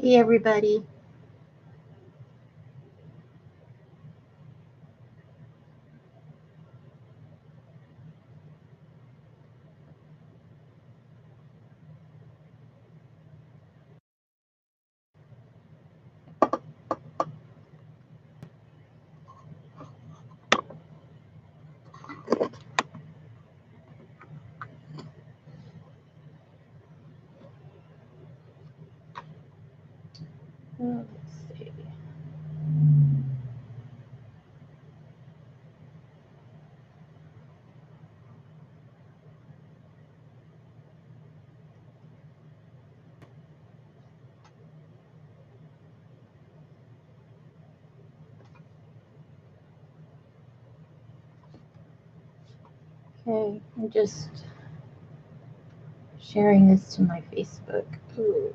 Hey everybody. Let's see. Okay, I'm just sharing this to my Facebook. Ooh.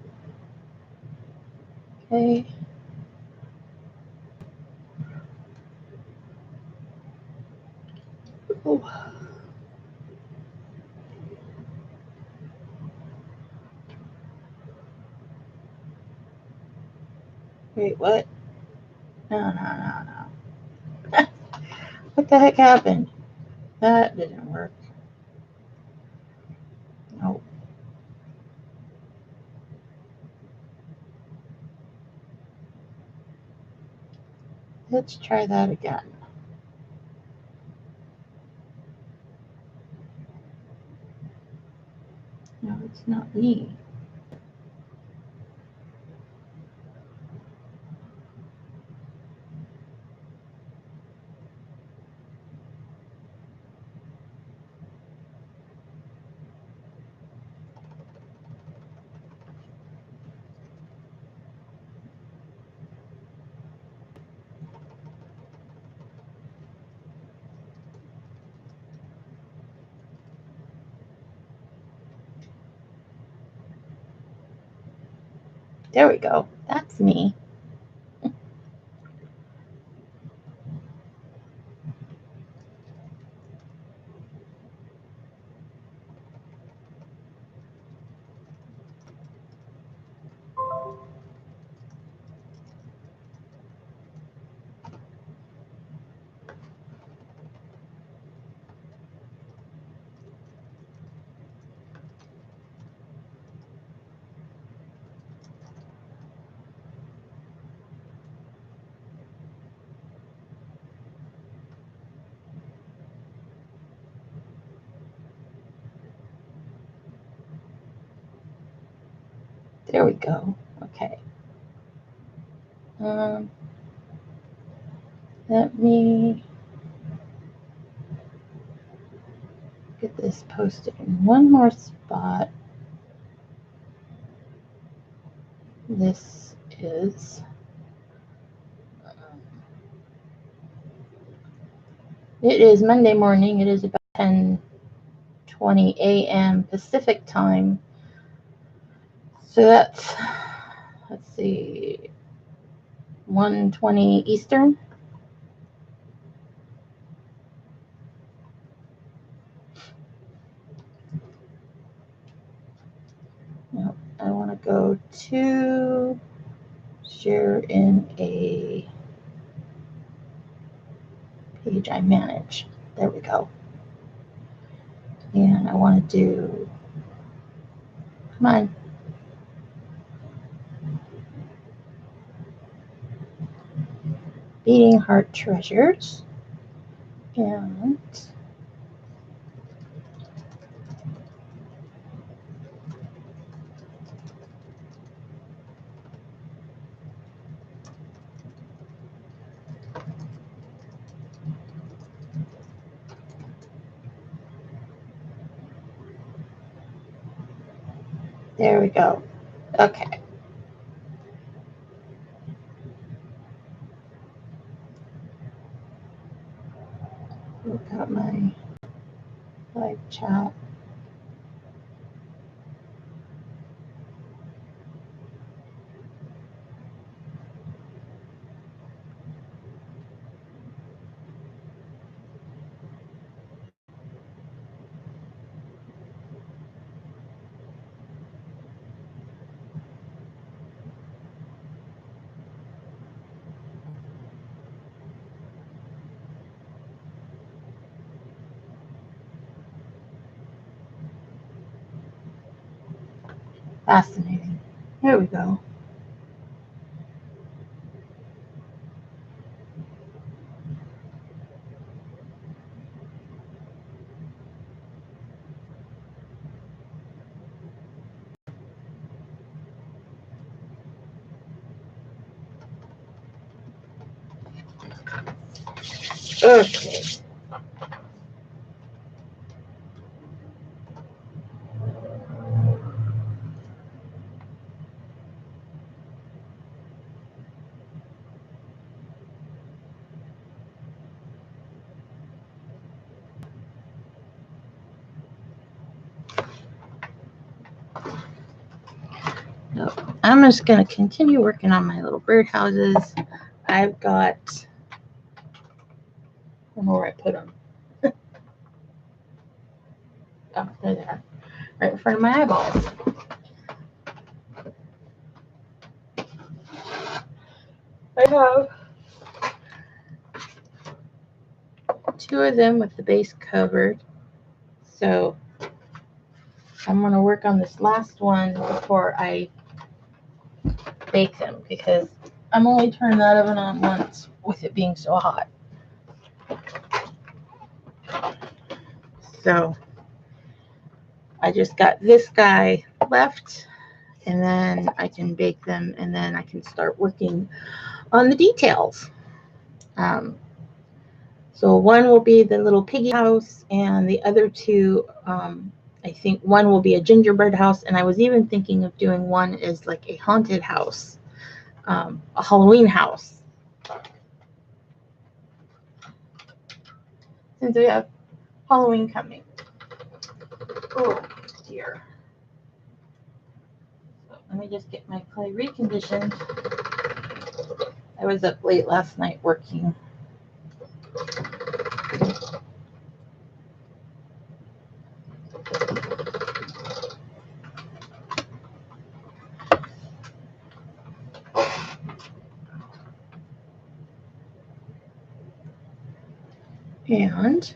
Okay. Oh. Wait, what? No. What the heck happened? That didn't work. Nope. Let's try that again. No, it's not me. There we go. That's me. There we go. Okay. Let me get this posted in one more spot. This is it is Monday morning. It is about 10:20 a.m. Pacific time. So that's, let's see, 1:20 Eastern. No, I want to go to share in a page I manage. There we go. And I want to do, come on. Beating Heart Treasures. And there we go. Okay. Look at my live chat. Fascinating. There we go. Okay. So I'm just going to continue working on my little birdhouses. I've got, I don't know where I put them. Oh, they're there, right in front of my eyeballs. I have 2 of them with the base covered. So I'm going to work on this last one before I bake them, because I'm only turning that oven on once with it being so hot. So I just got this guy left, and then I can bake them, and then I can start working on the details. So one will be the little piggy house, and the other 2, I think one will be a gingerbread house, and I was even thinking of doing one as like a haunted house, a Halloween house. Since we have Halloween coming. Oh dear. So let me just get my clay reconditioned. I was up late last night working. And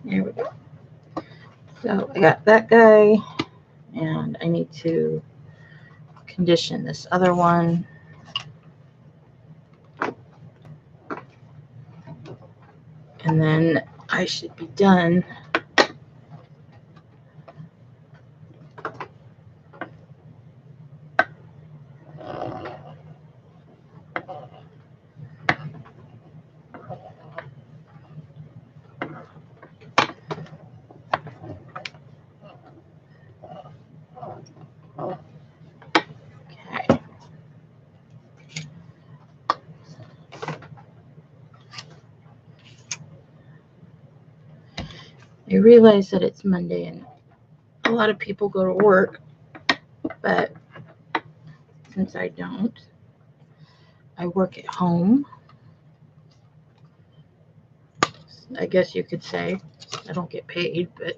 there we go. So I got that guy, and I need to condition this other one. And then I should be done. Okay. I realize that it's Monday and a lot of people go to work, but since I don't, I work at home. I guess you could say I don't get paid, but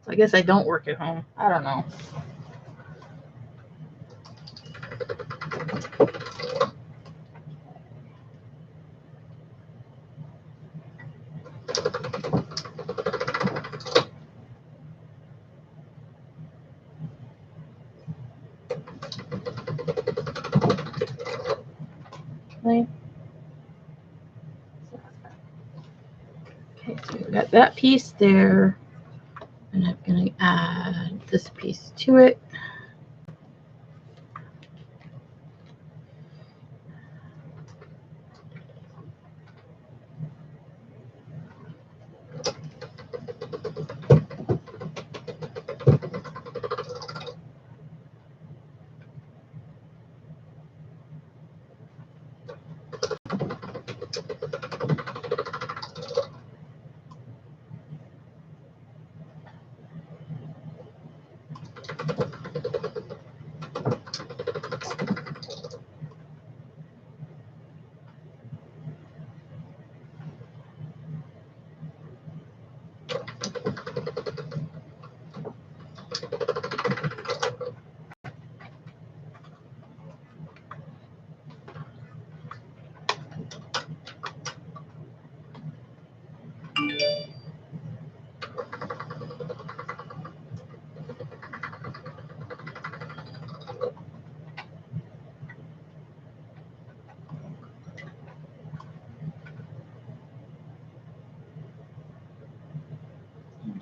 I guess I don't work at home. I don't know. Okay, so we've got that piece there, and I'm going to add this piece to it.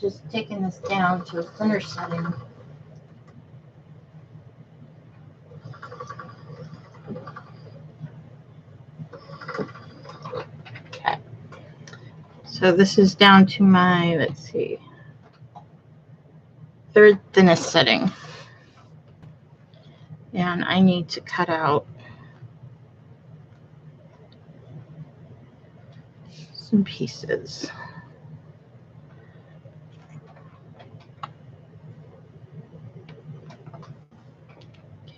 just taking this down to a thinner setting. Okay. So this is down to my, let's see, third thinnest setting. And I need to cut out some pieces.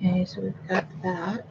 Okay, so we've got that.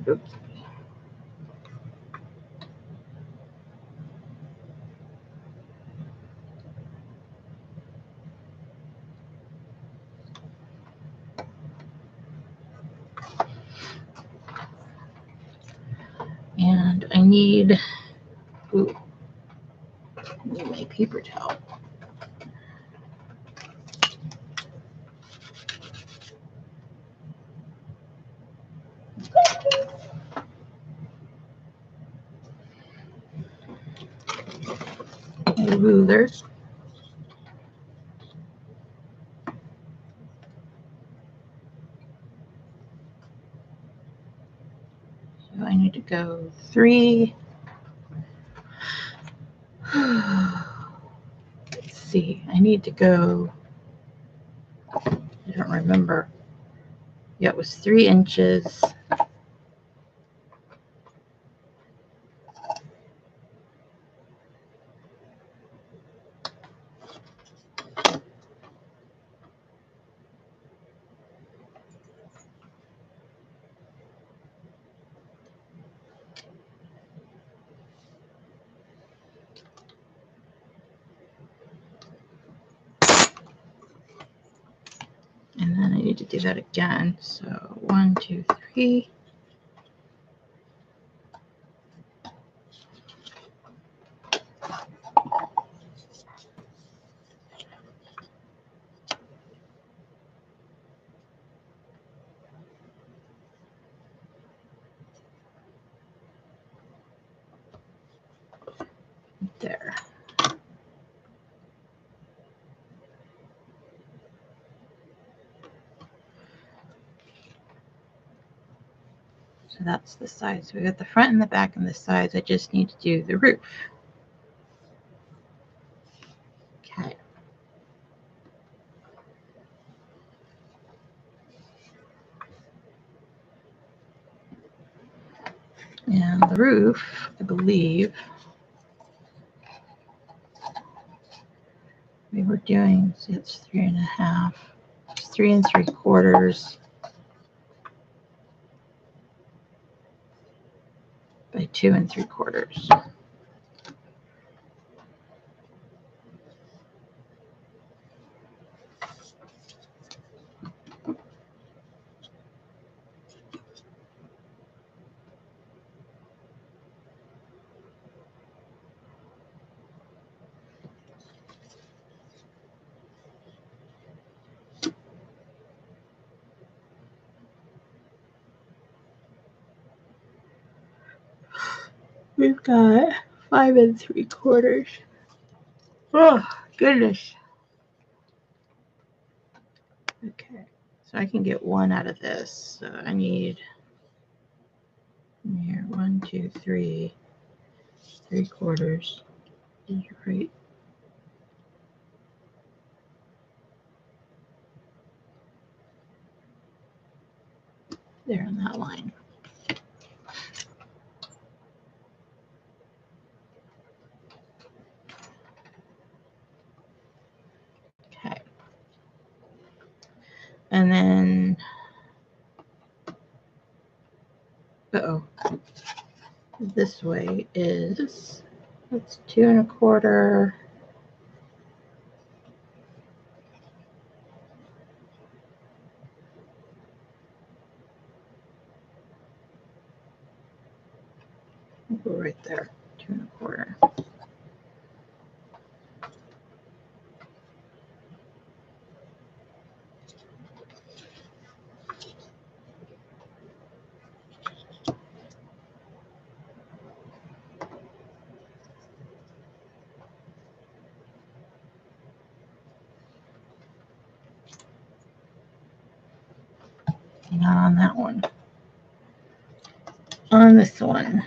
Oops. And I need, my paper towel. A ruler. So I need to go 3. Let's see, I need to go, I don't remember. Yeah, it was 3 inches. And then I need to do that again. So 1, 2, 3. There. So that's the side. So we got the front and the back and the sides. I just need to do the roof. Okay. And the roof, I believe, we were doing, see, it's 3.5. It's 3 3/4 by 2 3/4. We've got 5 3/4. Oh, goodness. Okay, so I can get 1 out of this. So I need here 1, 2, 3, 3/4. Right. there on that line. Okay. And then, this way is, that's 2 1/4. Go right there, 2 1/4. Not on that one. On this one.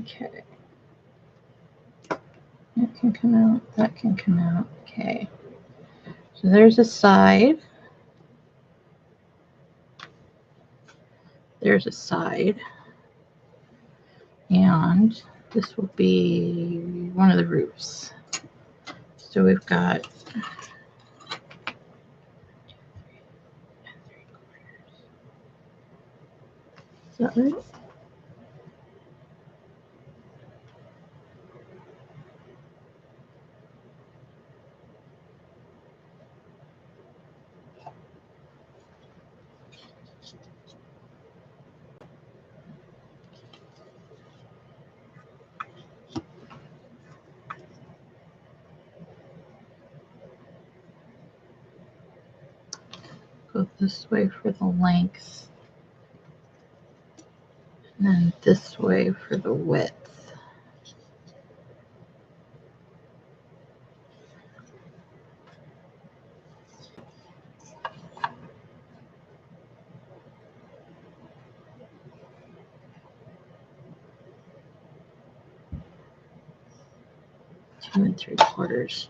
Okay. That can come out, that can come out. Okay. So there's a side. There's a side. And this will be one of the roofs. So we've got is that right? Go this way for the length, and then this way for the width. Two and 3/4.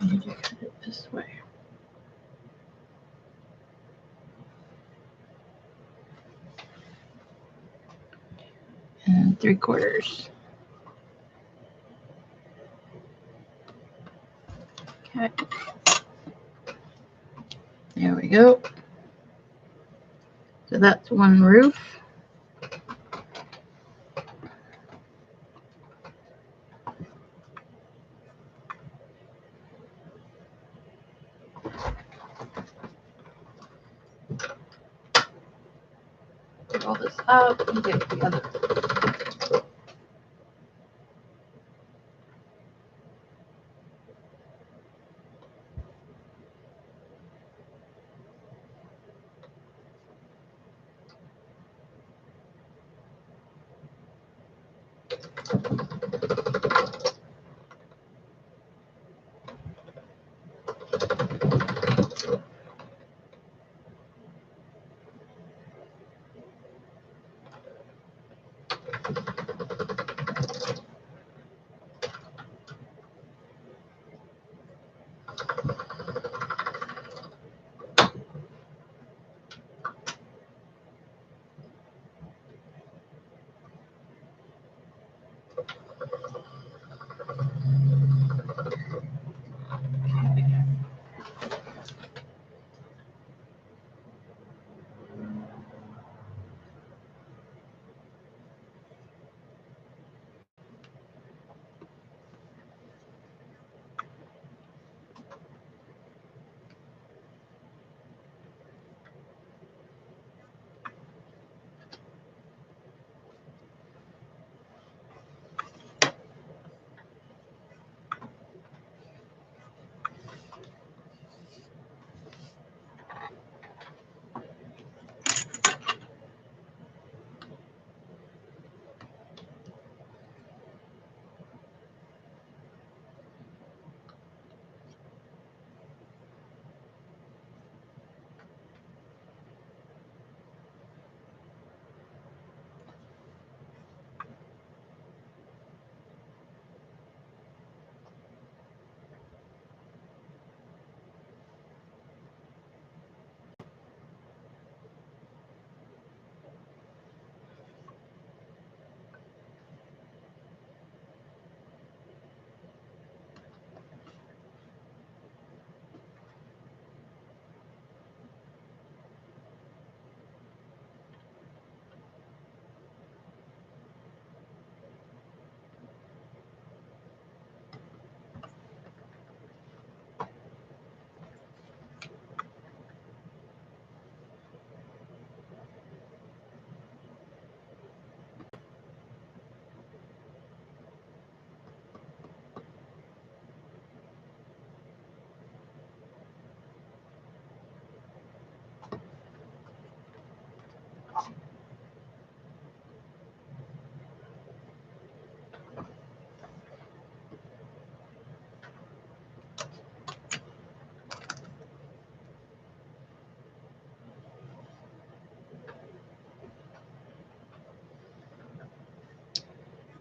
I need to cut it this way. And 3/4. Okay. There we go. So that's one roof. Put all this up and get the other.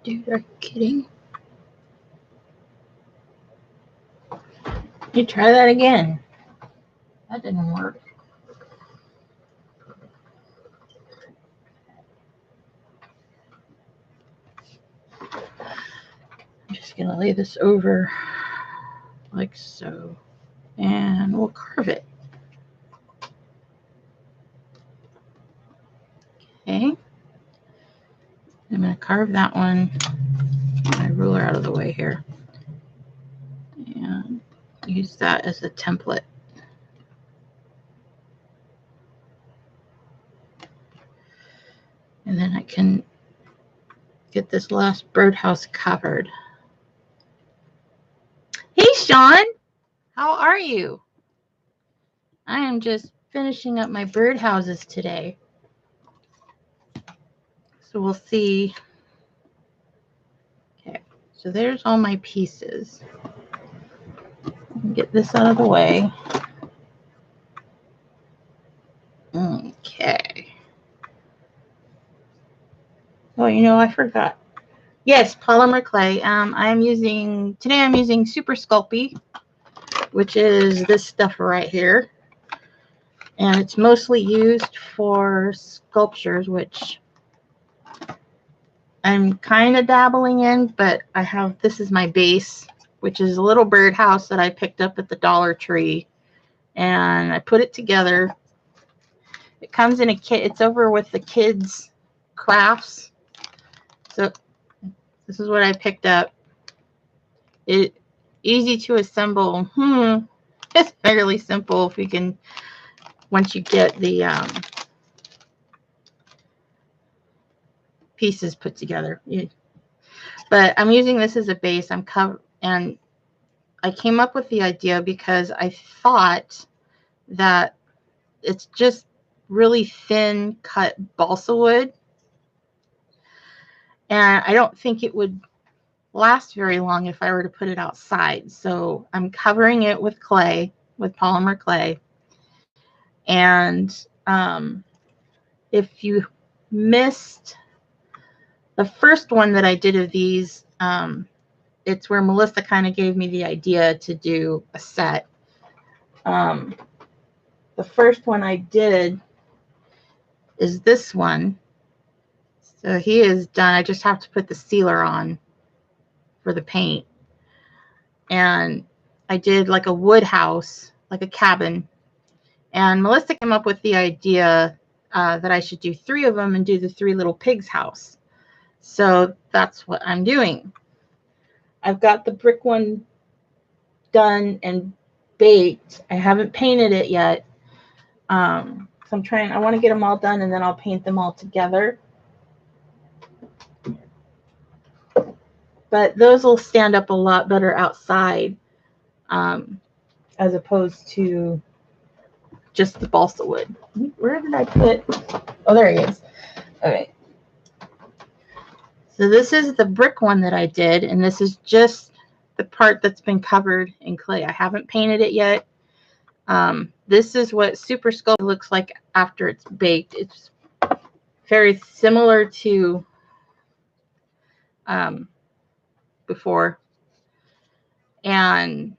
Dude, are you kidding? You try that again. That didn't work. I'm just going to lay this over like so. And we'll carve it. Okay. I'm going to carve that one. Get my ruler out of the way here. And use that as a template. And then I can get this last birdhouse covered. Hey, Sean, how are you? I am just finishing up my birdhouses today. So we'll see. Okay, so there's all my pieces. Get this out of the way. Okay. Oh, you know, I forgot. Yes, polymer clay. I'm using Super Sculpey, which is this stuff right here. And it's mostly used for sculptures, which I'm kind of dabbling in, but this is my base, which is a little birdhouse that I picked up at the Dollar Tree. And I put it together. It comes in a kit. It's over with the kids' crafts. So this is what I picked up. It easy to assemble. It's fairly simple if you can, once you get the pieces put together. But I'm using this as a base. And I came up with the idea because I thought that it's just really thin cut balsa wood. And I don't think it would last very long if I were to put it outside. So I'm covering it with clay, with polymer clay. And if you missed the first one that I did of these, it's where Melissa kind of gave me the idea to do a set. The first one I did is this one. So he is done. I just have to put the sealer on for the paint. And I did like a wood house, like a cabin. And Melissa came up with the idea that I should do 3 of them and do the 3 little pigs house. So that's what I'm doing. I've got the brick one done and baked. I haven't painted it yet. So I want to get them all done and then I'll paint them all together. But those will stand up a lot better outside as opposed to just the balsa wood. Where did I put? Oh, there he is. Okay. So this is the brick one that I did, and this is just the part that's been covered in clay. I haven't painted it yet. This is what Super Sculpt looks like after it's baked. It's very similar to before. And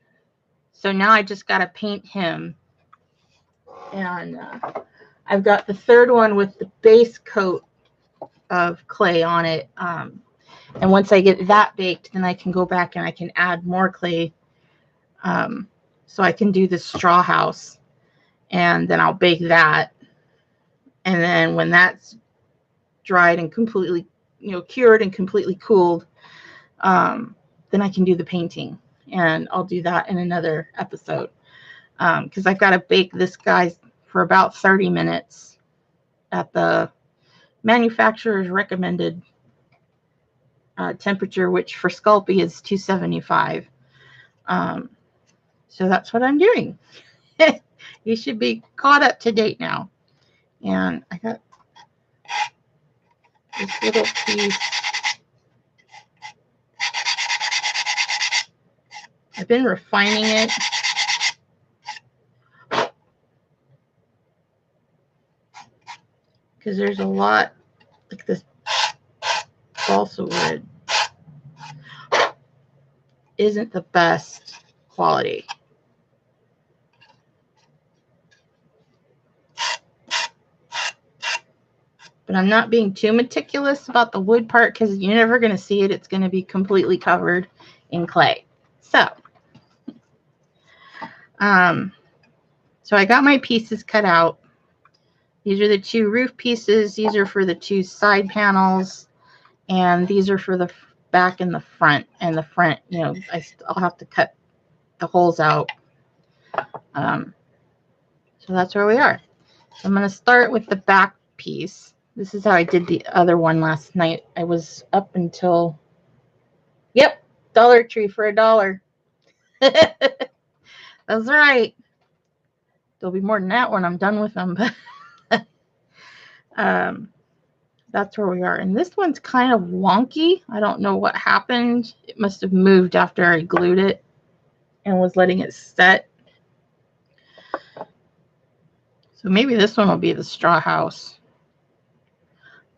so now I just got to paint him. And I've got the 3rd one with the base coat of clay on it. And once I get that baked, then I can go back and I can add more clay. So I can do the straw house. And then I'll bake that. And then when that's dried and completely, cured and completely cooled, then I can do the painting. And I'll do that in another episode. Because I've got to bake this guy for about 30 minutes at the manufacturer's recommended temperature, which for Sculpey is 275. So that's what I'm doing. You should be caught up to date now. And I got this little piece. I've been refining it. Because there's a lot, like this balsa wood isn't the best quality. But I'm not being too meticulous about the wood part because you're never going to see it. It's going to be completely covered in clay. So I got my pieces cut out. These are the 2 roof pieces. These are for the 2 side panels. And these are for the back and the front. And the front, I'll have to cut the holes out. So that's where we are. So I'm going to start with the back piece. This is how I did the other one last night. I was up until, Dollar Tree for $1. That's right. There'll be more than that when I'm done with them. But that's where we are. And this one's kind of wonky. I don't know what happened. It must have moved after I glued it and was letting it set. So maybe this one will be the straw house.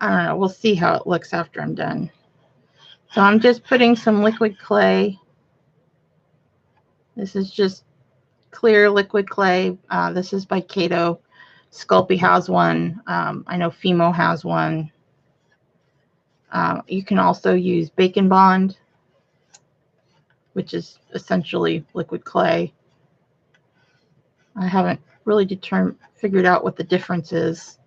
I don't know. We'll see how it looks after I'm done. So I'm just putting some liquid clay. This is just clear liquid clay. This is by Kato. Sculpey has one. I know Fimo has one. You can also use Bacon Bond, which is essentially liquid clay. I haven't really figured out what the difference is.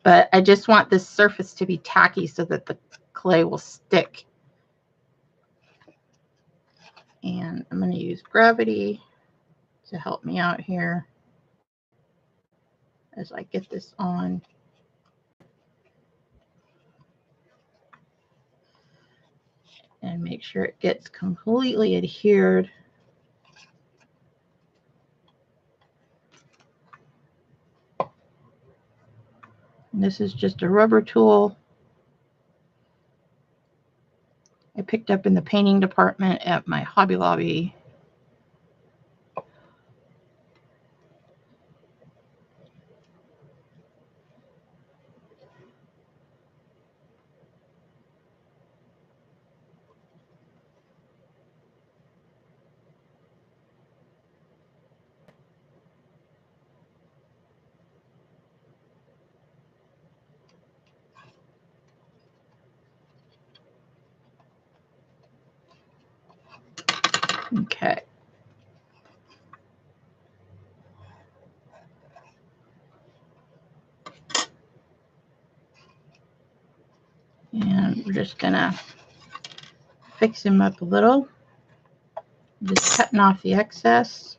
But I just want this surface to be tacky so that the clay will stick. And I'm going to use gravity to help me out here as I get this on. And make sure it gets completely adhered. And this is just a rubber tool I picked up in the painting department at my Hobby Lobby. Okay. And we're just gonna fix him up a little. Just cutting off the excess.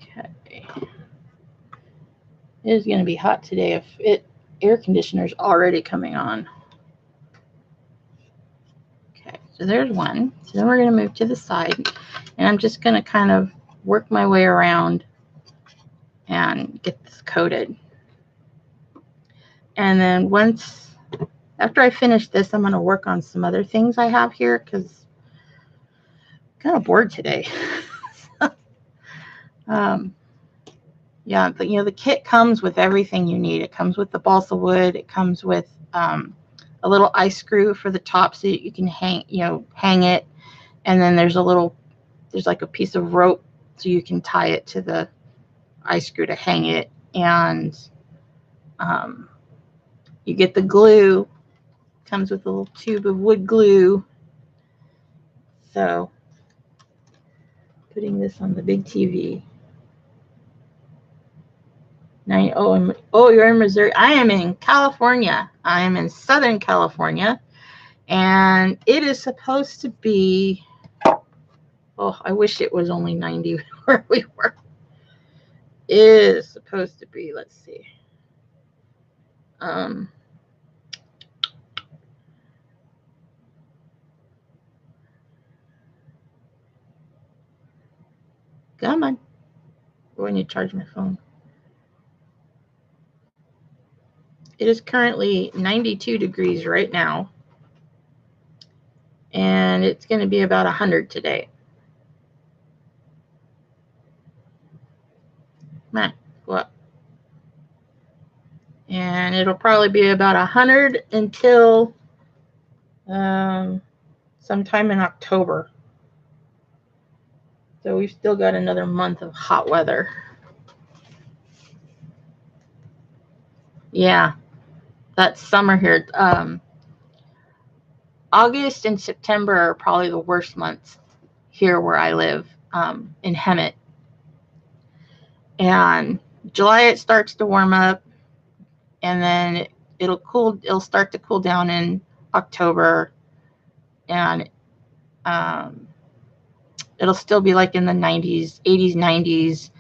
Okay. It is going to be hot today if air conditioner's already coming on. Okay, so there's one. So then we're going to move to the side, and I'm just going to kind of work my way around and get this coated. And then after I finish this, I'm going to work on some other things I have here because I'm kind of bored today. Yeah, but the kit comes with everything you need. It comes with the balsa wood. It comes with a little ice screw for the top so that you can hang it. And then there's like a piece of rope so you can tie it to the ice screw to hang it. And you get the glue. Comes with a little tube of wood glue. So putting this on the big TV. You're in Missouri. I am in California. I am in Southern California. And it is supposed to be, I wish it was only 90 where we were. It is supposed to be, let's see. Come on. When you charge my phone. It is currently 92 degrees right now. And it's going to be about 100 today. Come on, go up. And it'll probably be about 100 until sometime in October. So we've still got another month of hot weather. Yeah, that's summer here. August and September are probably the worst months here where I live, in Hemet. And July it starts to warm up, and then it'll start to cool down in October, and it'll still be like in the 90s, 80s, 90s.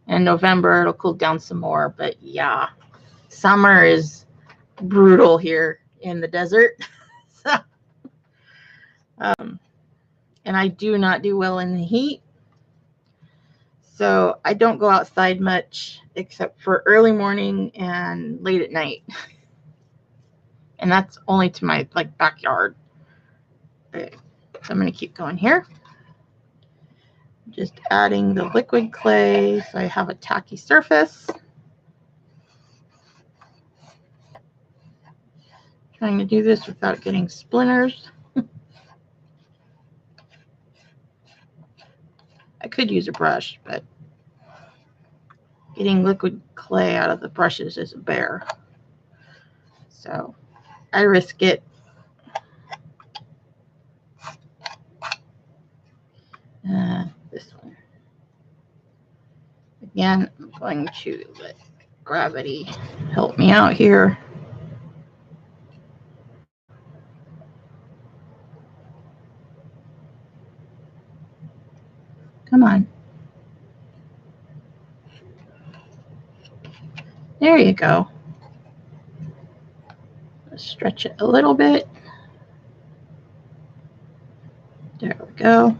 And November it'll cool down some more. But yeah, summer is brutal here in the desert. So, and I do not do well in the heat. So I don't go outside much except for early morning and late at night. And that's only to my backyard. Okay, so I'm going to keep going here. Just adding the liquid clay so I have a tacky surface. Trying to do this without getting splinters. I could use a brush, but getting liquid clay out of the brushes is a bear. So I risk it. This one. Again, I'm going to let gravity help me out here. Come on. There you go. Let's stretch it a little bit. There we go.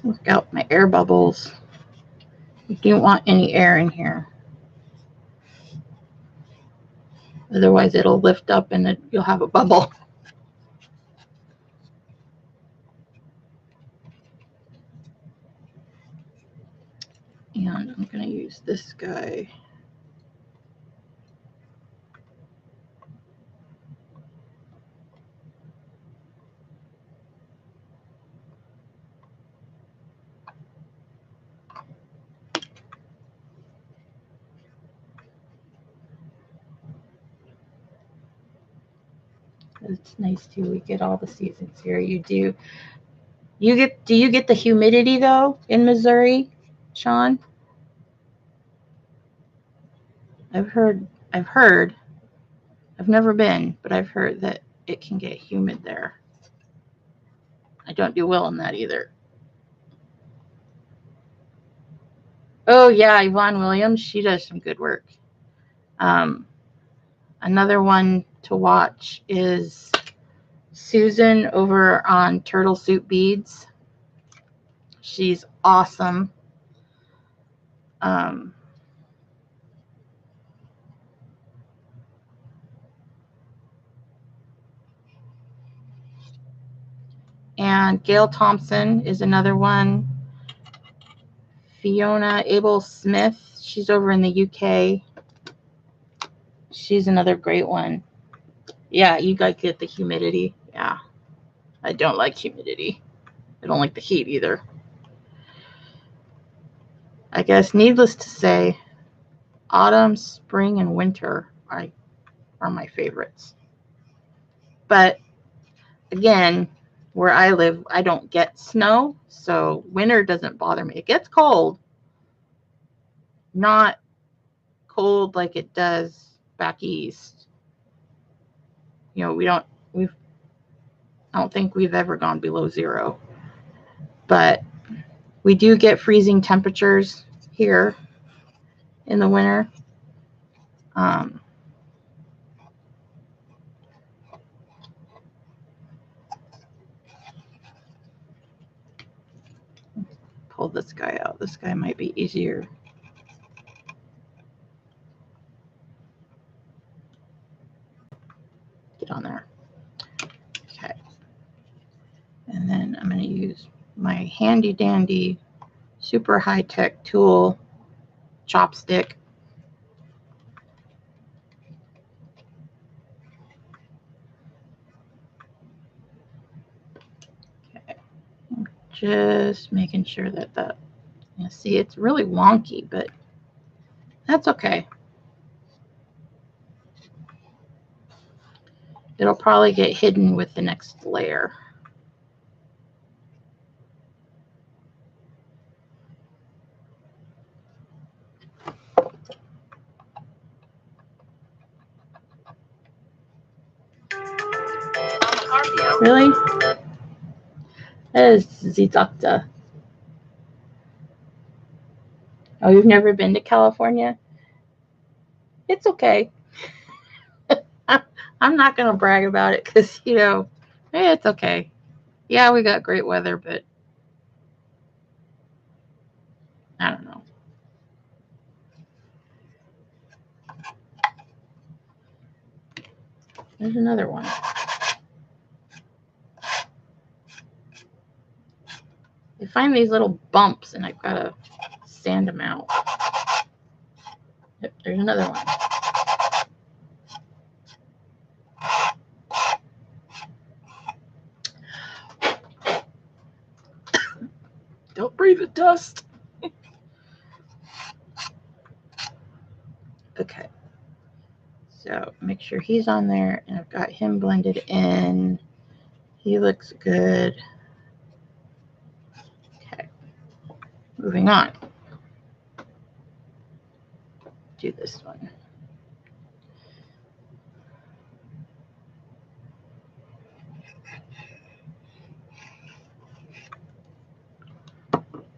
Look out, my air bubbles. You don't want any air in here. Otherwise, it'll lift up and you'll have a bubble. And I'm going to use this guy. It's nice too. We get all the seasons here. You do. Do you get the humidity though in Missouri, Sean? I've heard I've never been, but I've heard that it can get humid there. I don't do well in that either. Oh yeah, Yvonne Williams, she does some good work. Another one to watch is Susan over on Turtle Soup Beads. She's awesome. And Gail Thompson is another one. Fiona Abel Smith, she's over in the UK. She's another great one. Yeah, you guys get the humidity. Yeah, I don't like humidity. I don't like the heat either. I guess needless to say, autumn, spring, and winter are my favorites. But again, where I live, I don't get snow, so winter doesn't bother me. It gets cold, not cold like it does back east. You know, I don't think we've ever gone below 0, but we do get freezing temperatures here in the winter. Pull this guy out. This guy might be easier. Get on there. Okay. And then I'm going to use my handy dandy, super high-tech tool, chopstick. Okay. Just making sure that you see, it's really wonky, but that's okay. It'll probably get hidden with the next layer. Really? That is the doctor. Oh, you've never been to California? It's okay. I'm not going to brag about it because, it's okay. Yeah, we got great weather, but I don't know. There's another one. I find these little bumps and I've got to sand them out. Yep, there's another one. Don't breathe the dust. Okay. So make sure he's on there and I've got him blended in. He looks good. Okay. Moving on. Do this one.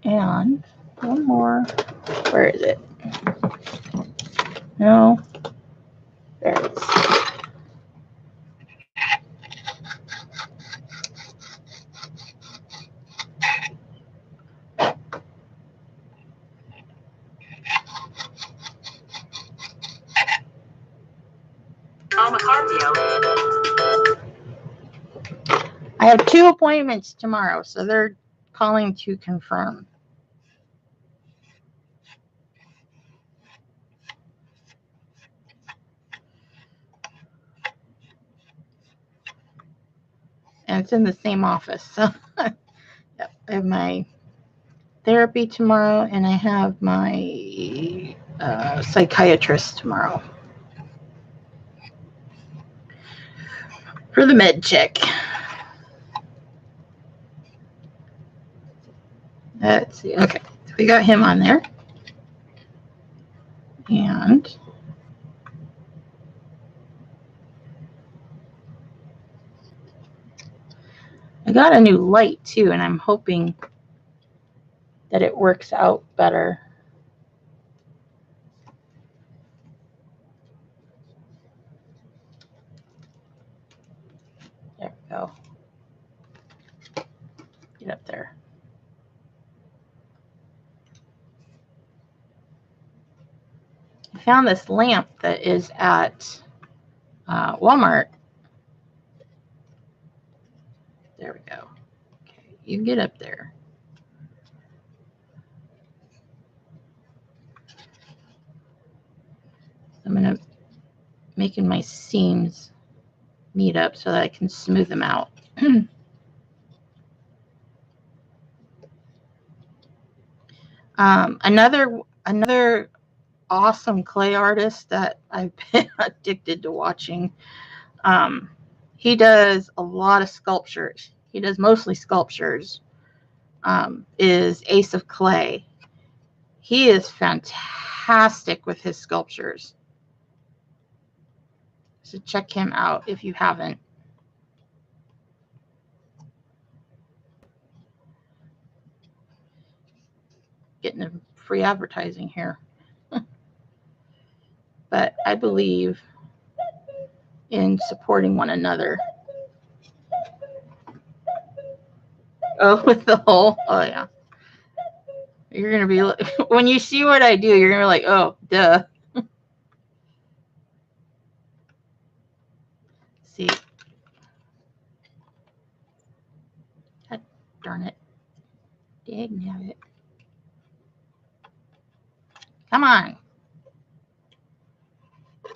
And one more. Where is it? No. There it is. I have 2 appointments tomorrow, so they're calling to confirm. And it's in the same office. So yep, I have my therapy tomorrow and I have my psychiatrist tomorrow. for the med check. Let's see. Okay, so we got him on there. And I got a new light too, and I'm hoping that it works out better. There we go. Get up there. I found this lamp that is at Walmart. There we go. Okay, you get up there. I'm going to making my seams meet up so that I can smooth them out. Another awesome clay artist that I've been addicted to watching. He does a lot of sculptures. He does mostly sculptures. Is Ace of Clay. He is fantastic with his sculptures. So check him out if you haven't. Getting a free advertising here. But I believe in supporting one another. Oh, with the hole? Oh, yeah. You're going to be, when you see what I do, you're going to be like, oh, duh. See. God darn it. Dang it. Come on.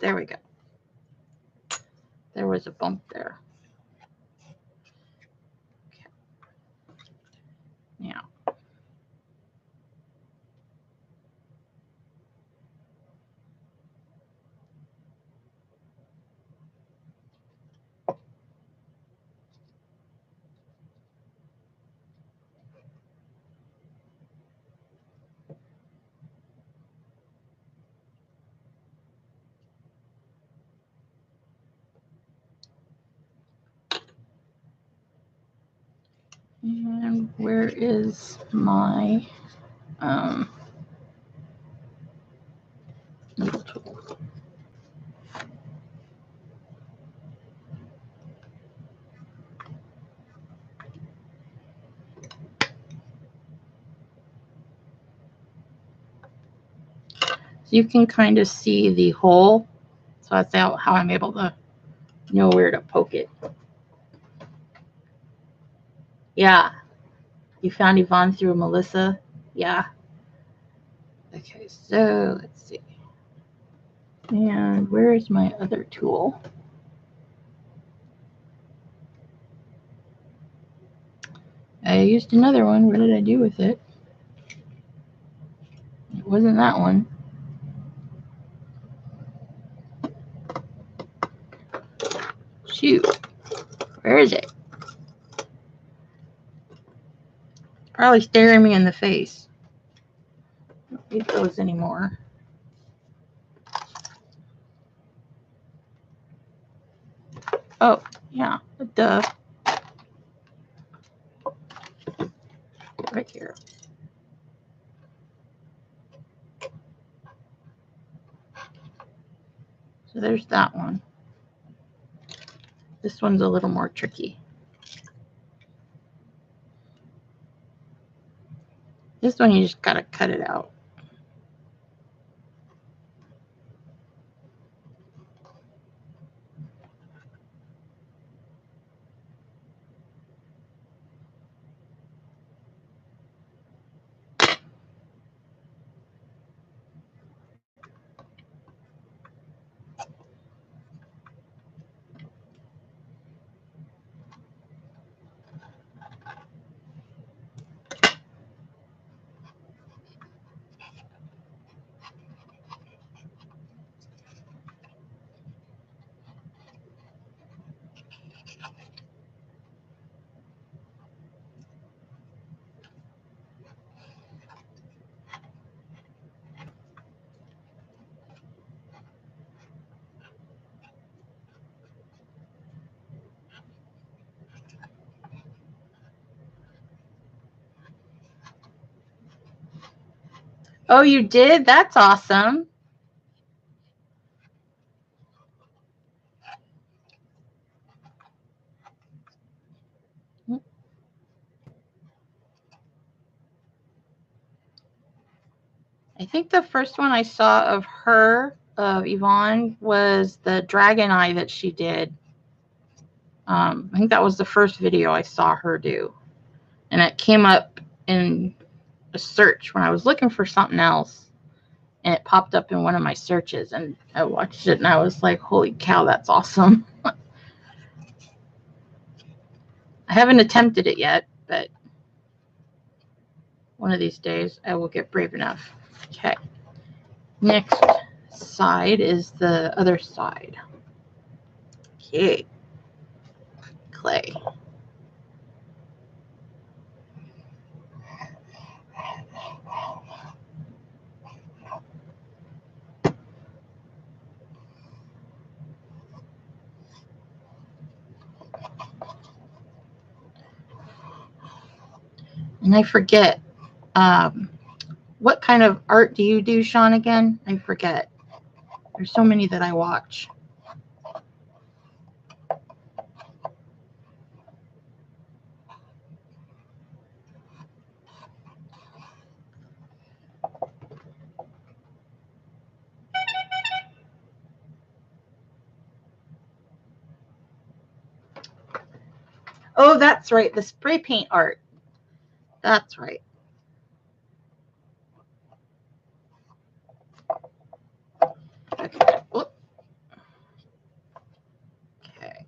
There we go. There was a bump there. Okay. Now. And where is my needle tool? So you can kind of see the hole. So that's how I'm able to know where to poke it. Yeah. You found Yvonne through Melissa? Yeah. Okay, so let's see. And where is my other tool? I used another one. What did I do with it? It wasn't that one. Shoot. Where is it? Probably staring me in the face. I don't need those anymore. Oh, yeah. Duh. Right here. So there's that one. This one's a little more tricky. This one you just gotta cut it out. Oh, you did? That's awesome. I think the first one I saw of her, of Yvonne, was the dragon eye that she did. I think that was the first video I saw her do. And it came up in a search when I was looking for something else. And it popped up in one of my searches. And I watched it and I was like, holy cow, that's awesome. I haven't attempted it yet, but one of these days I will get brave enough. Okay. Next side is the other side. Okay. Clay. And I forget, what kind of art do you do, Sean, again? I forget. There's so many that I watch. Oh, that's right. The spray paint art. That's right. Okay. Whoop. Okay.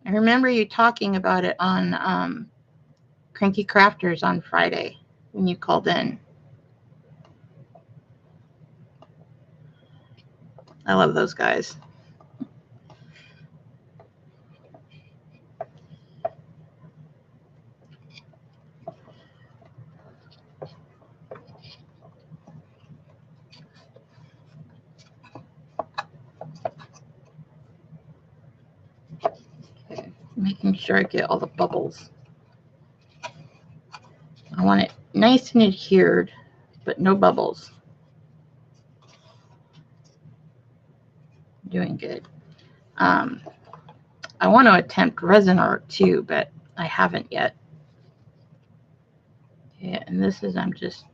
I remember you talking about it on Cranky Crafters on Friday when you called in. I love those guys. Okay. Making sure I get all the bubbles. I want it nice and adhered, but no bubbles. Doing good. I want to attempt resin art too, but I haven't yet. Okay, and this is, I'm just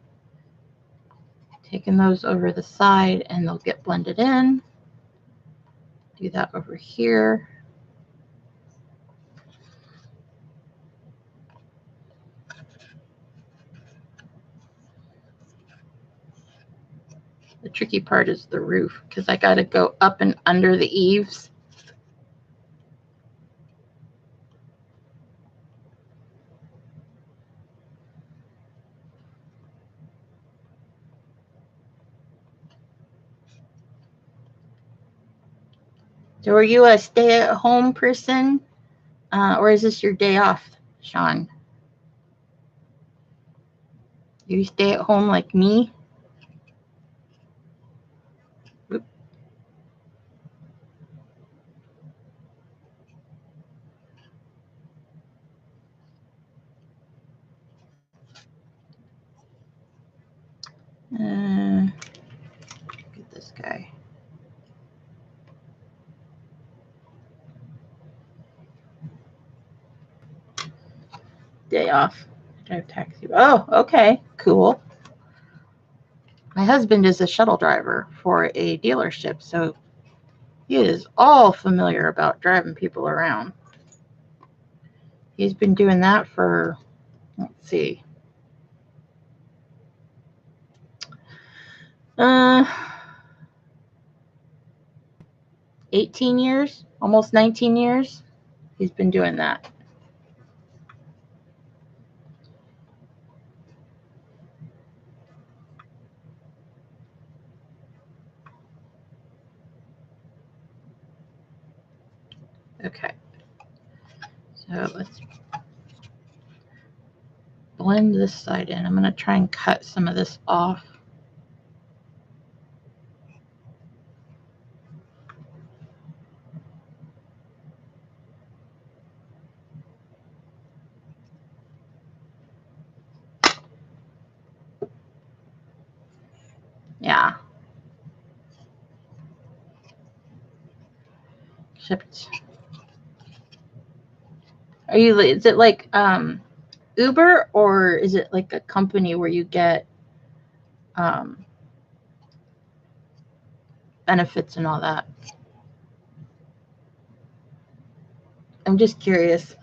taking those over the side and they'll get blended in. Do that over here. The tricky part is the roof because I got to go up and under the eaves. So are you a stay-at-home person or is this your day off, Sean? You stay at home like me? Oop. Look at this guy. Day off. Drive taxi. Oh, okay. Cool. My husband is a shuttle driver for a dealership, so he is all familiar about driving people around. He's been doing that for, let's see, 18 years, almost 19 years. He's been doing that. Okay. So let's blend this side in. I'm going to try and cut some of this off. Shipped. Are you? Is it like Uber, or is it like a company where you get benefits and all that? I'm just curious.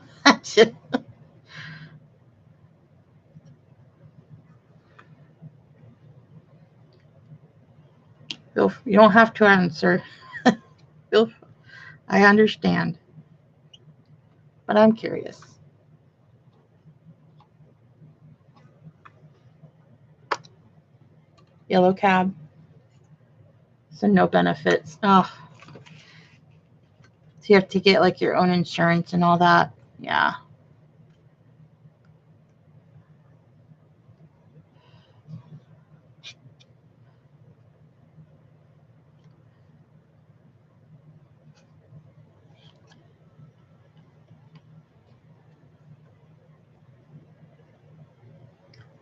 You don't have to answer. I understand, but I'm curious. Yellow cab. So no benefits. Oh. So you have to get like your own insurance and all that. Yeah.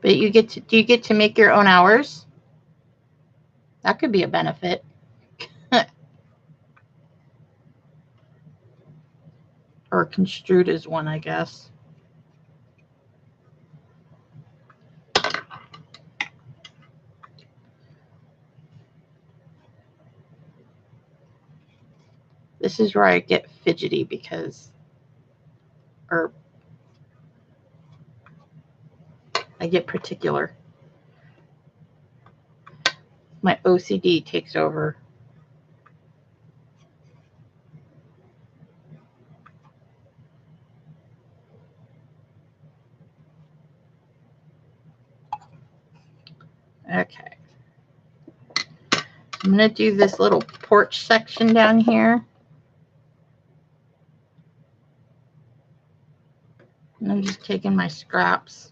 But do you get to make your own hours? That could be a benefit. Or construed as one, I guess. This is where I get fidgety or I get particular. My OCD takes over. Okay. I'm going to do this little porch section down here. And I'm just taking my scraps.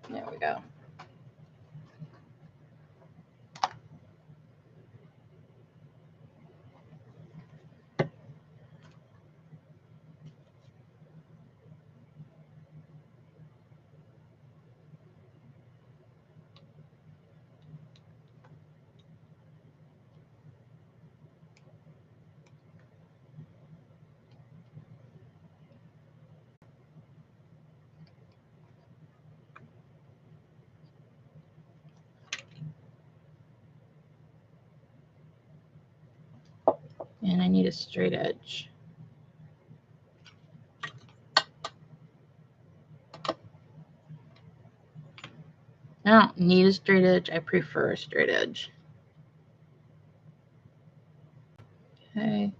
There we go. And I need a straight edge. I don't need a straight edge. I prefer a straight edge. Okay.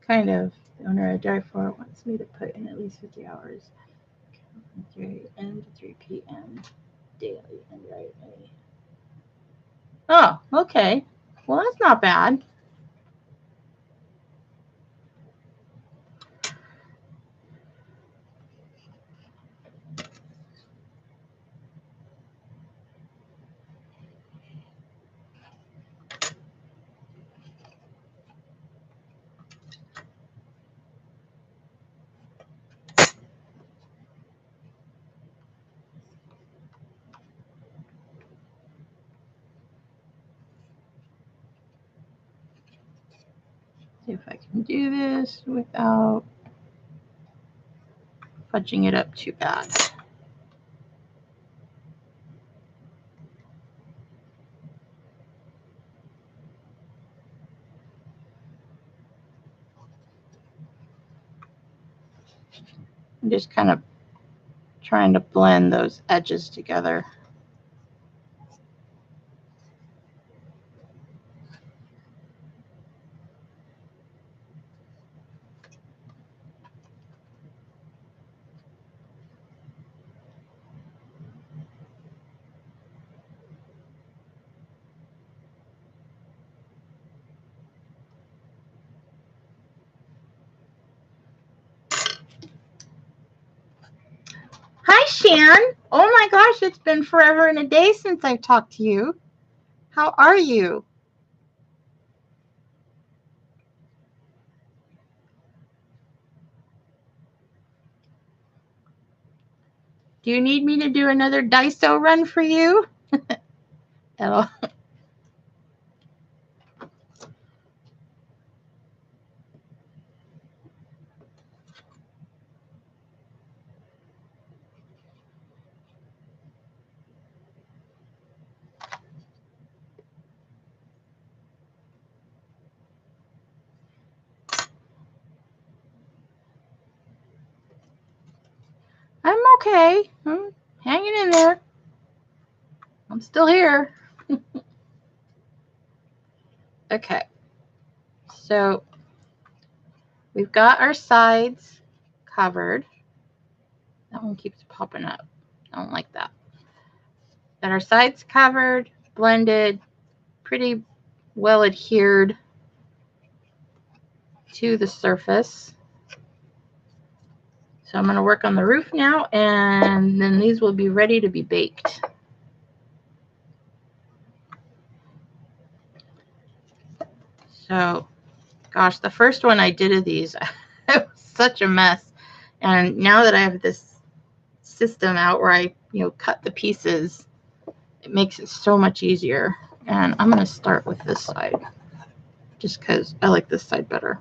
Kind of. The owner I drive for wants me to put in at least 50 hours. From 3 a.m. to 3 p.m. daily and right away. Oh, okay. Well, that's not bad. See if I can do this without fudging it up too bad. I'm just kind of trying to blend those edges together. Anne. Oh my gosh, it's been forever and a day since I've talked to you. How are you? Do you need me to do another Daiso run for you? Oh. I'm okay. I'm hanging in there. I'm still here. Okay. So we've got our sides covered. That one keeps popping up. I don't like that. Got our sides covered, blended, pretty well adhered to the surface. So I'm going to work on the roof now, and then these will be ready to be baked. So, gosh, the first one I did of these, it was such a mess. And now that I have this system out where I, cut the pieces, it makes it so much easier. And I'm going to start with this side, just because I like this side better.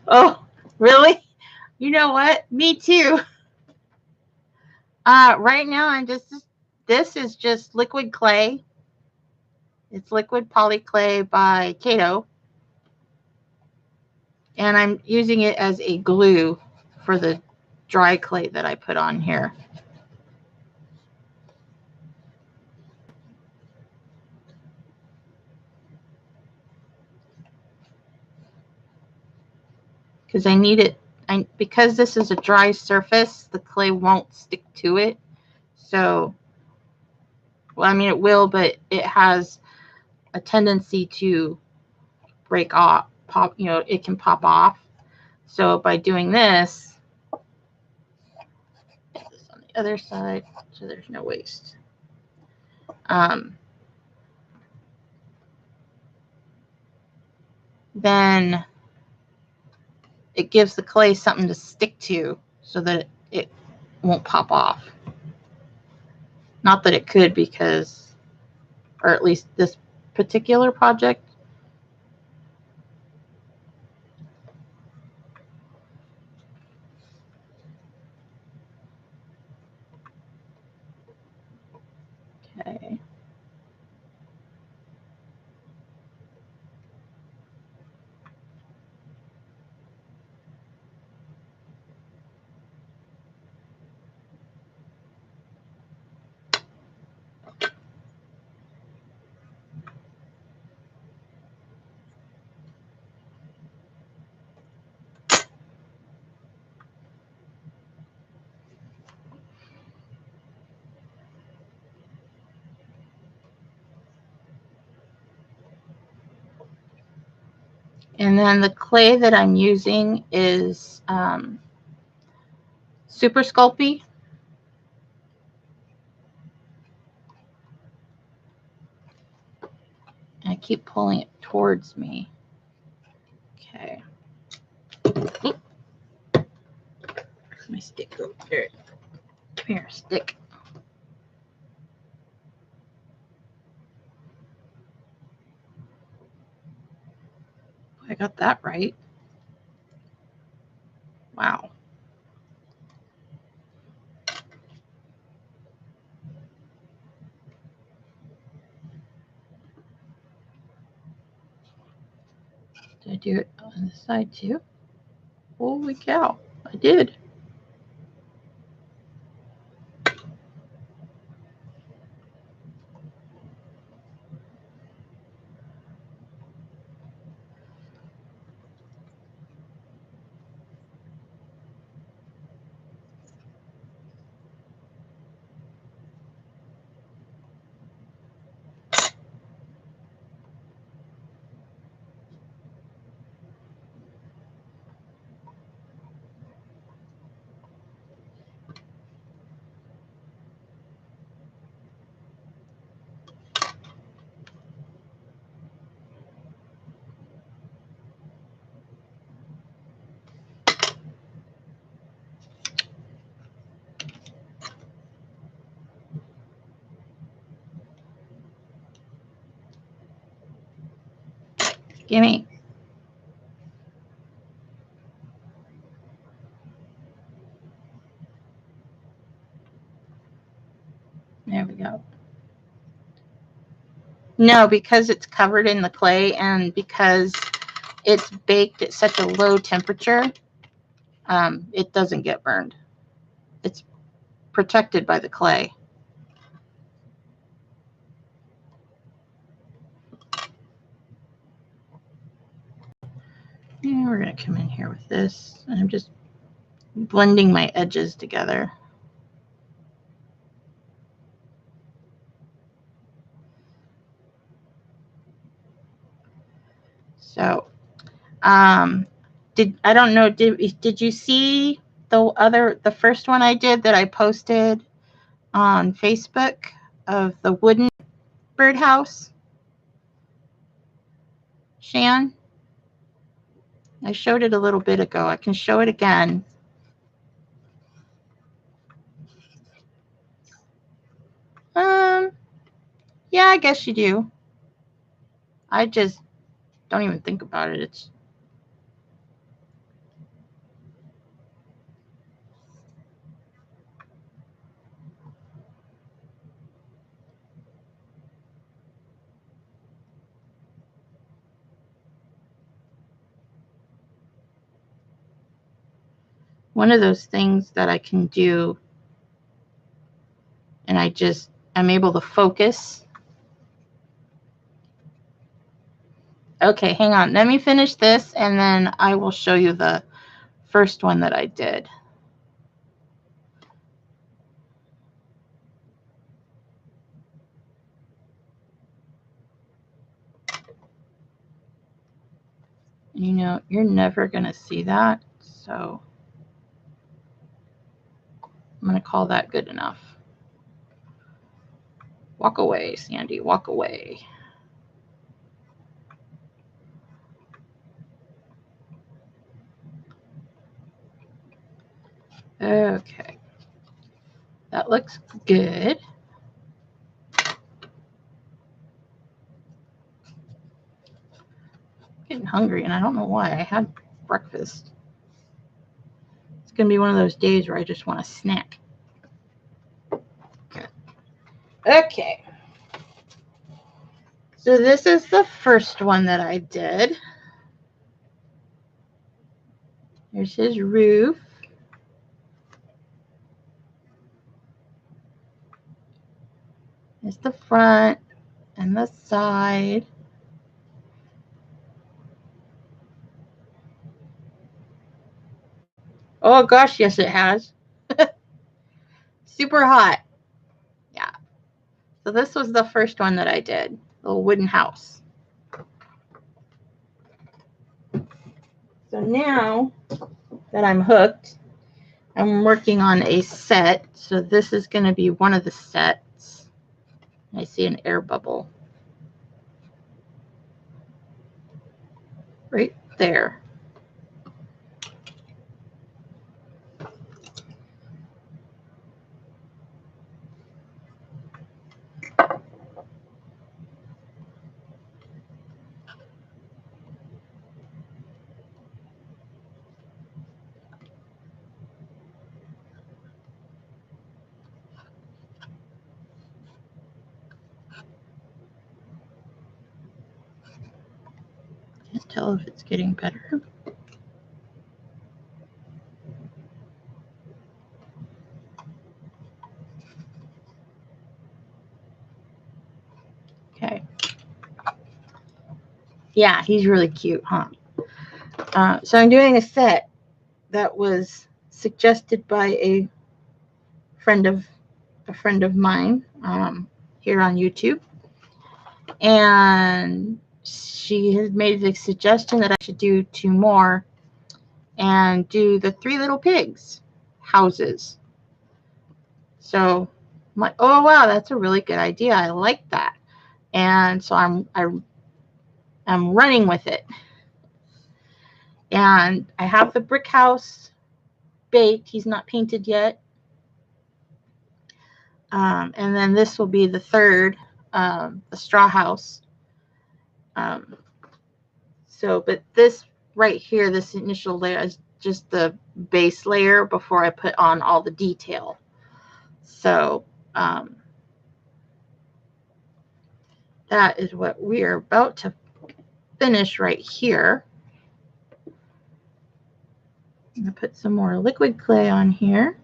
Oh, really? You know what? Me too. Right now this is just liquid clay. It's liquid poly clay by Kato. And I'm using it as a glue for the dry clay that I put on here. Because I need it, because this is a dry surface, the clay won't stick to it. So, well, I mean, it will, but it has a tendency to break off, it can pop off. So by doing this on the other side, so there's no waste. Then it gives the clay something to stick to so that it won't pop off. Not that it could, because, or at least this particular project. Okay. And then the clay that I'm using is Super Sculpey. And I keep pulling it towards me. Okay. Oop. Where's my stick? Oh, there. Come here, stick. I got that right. Wow. Did I do it on this side too? Holy cow, I did. Gimme. There we go. No, because it's covered in the clay and because it's baked at such a low temperature, it doesn't get burned. It's protected by the clay. Yeah, we're going to come in here with this. And I'm just blending my edges together. So, I don't know, did you see the first one I did that I posted on Facebook of the wooden birdhouse? Shan? I showed it a little bit ago. I can show it again. Yeah, I guess you do. I just don't even think about it. It's one of those things that I can do, and I'm able to focus. Okay, hang on. Let me finish this, and then I will show you the first one that I did. You know, you're never going to see that, so I'm going to call that good enough. Walk away, Sandy, walk away. Okay, that looks good. I'm getting hungry, and I don't know why. I had breakfast. It's going to be one of those days where I just want a snack. Okay. So this is the first one that I did. Here's his roof. There's the front and the side. Oh gosh, yes it has. Super hot. Yeah. So this was the first one that I did. Little wooden house. So now that I'm hooked, I'm working on a set. So this is going to be one of the sets. I see an air bubble right there. Can't tell if it's getting better. Okay. Yeah, he's really cute, huh? So I'm doing a set that was suggested by a friend of mine here on YouTube, and she has made the suggestion that I should do 2 more and do the 3 little pigs houses. So I'm like, oh wow, that's a really good idea. I like that, and so I'm running with it. And I have the brick house baked. He's not painted yet. And then this will be the third, the straw house. So, but this right here, this initial layer is just the base layer before I put on all the detail. So that is what we are about to finish right here. I'm going to put some more liquid clay on here.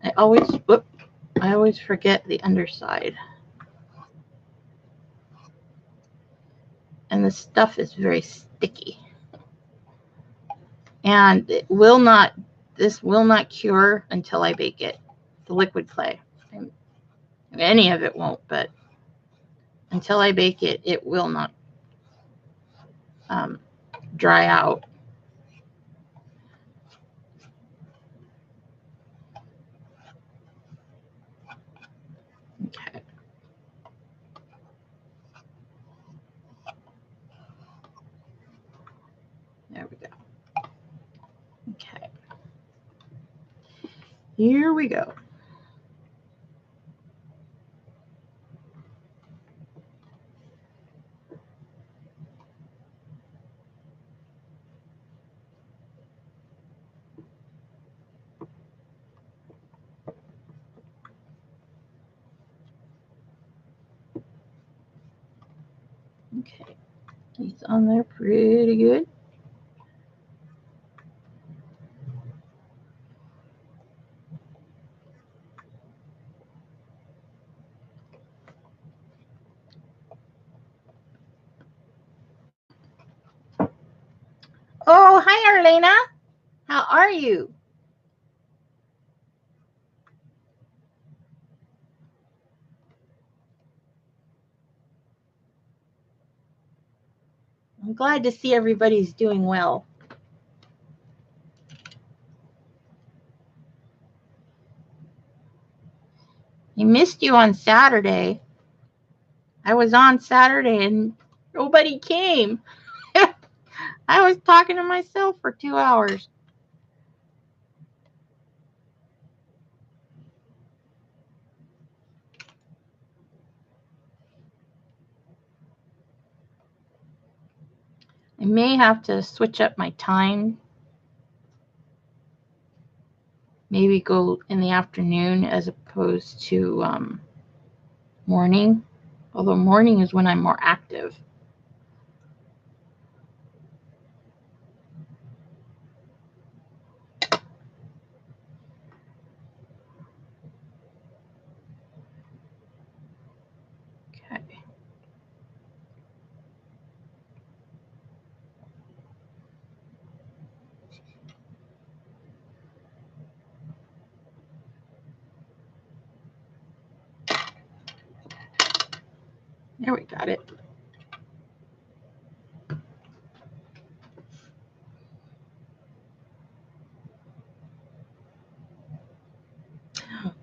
I always forget the underside. And the stuff is very sticky. And this will not cure until I bake it. The liquid clay. Any of it won't, but until I bake it, it will not dry out. Okay. There we go. Okay. Here we go. Okay. He's on there pretty good. Oh, hi, Arlena. How are you? I'm glad to see everybody's doing well. I missed you on Saturday. I was on Saturday and nobody came. I was talking to myself for 2 hours. I may have to switch up my time. Maybe go in the afternoon as opposed to morning. Although morning is when I'm more active. Okay. There we got it.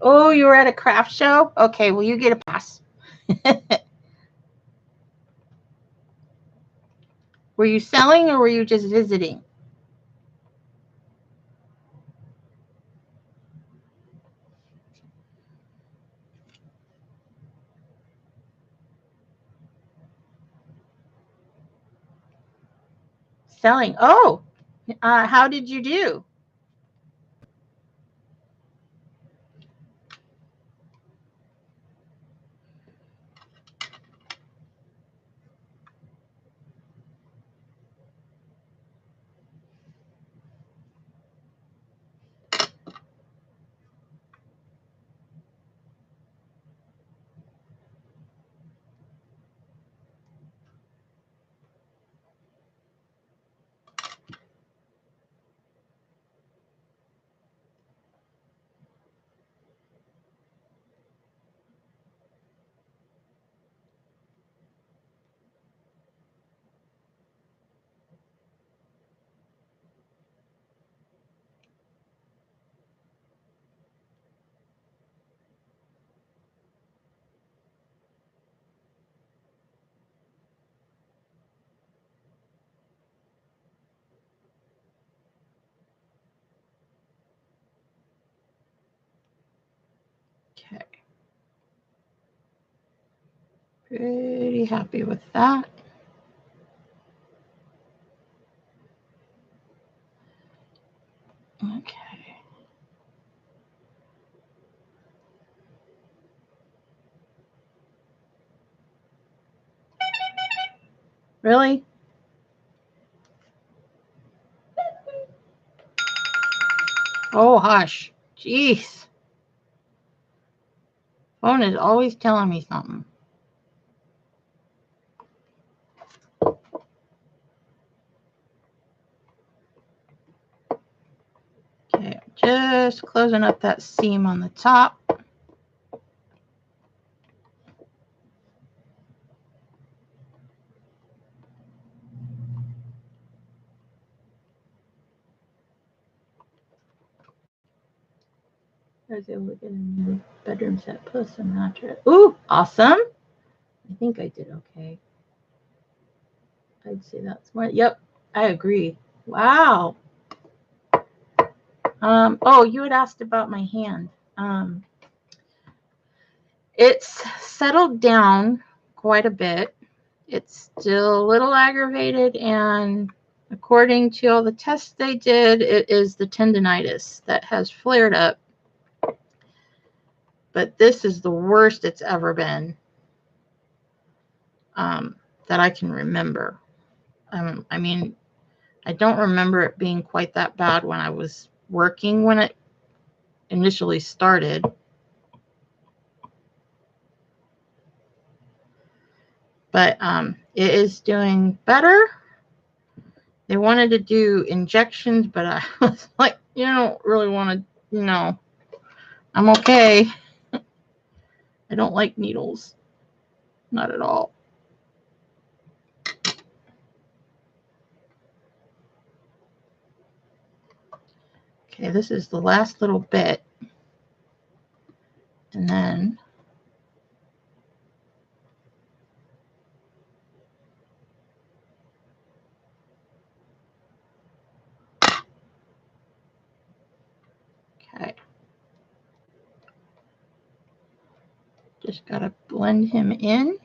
Oh, you were at a craft show? Okay, well, you get a pass. Were you selling or were you just visiting? Selling. Oh, how did you do? Okay. Pretty happy with that. Okay. Really? Oh, hush. Jeez. Phone is always telling me something. Okay, just closing up that seam on the top. I was able to get a new bedroom set plus a mattress. Ooh, awesome. I think I did okay. I'd say that's smart. Yep, I agree. Wow. Oh, you had asked about my hand. It's settled down quite a bit. It's still a little aggravated, and according to all the tests they did, it is the tendonitis that has flared up. But this is the worst it's ever been that I can remember. I mean, I don't remember it being quite that bad when I was working when it initially started. But it is doing better. They wanted to do injections, but I was like, you don't really want to, no. I'm okay. I don't like needles. Not at all. Okay, this is the last little bit. And then okay. Just gotta blend him in.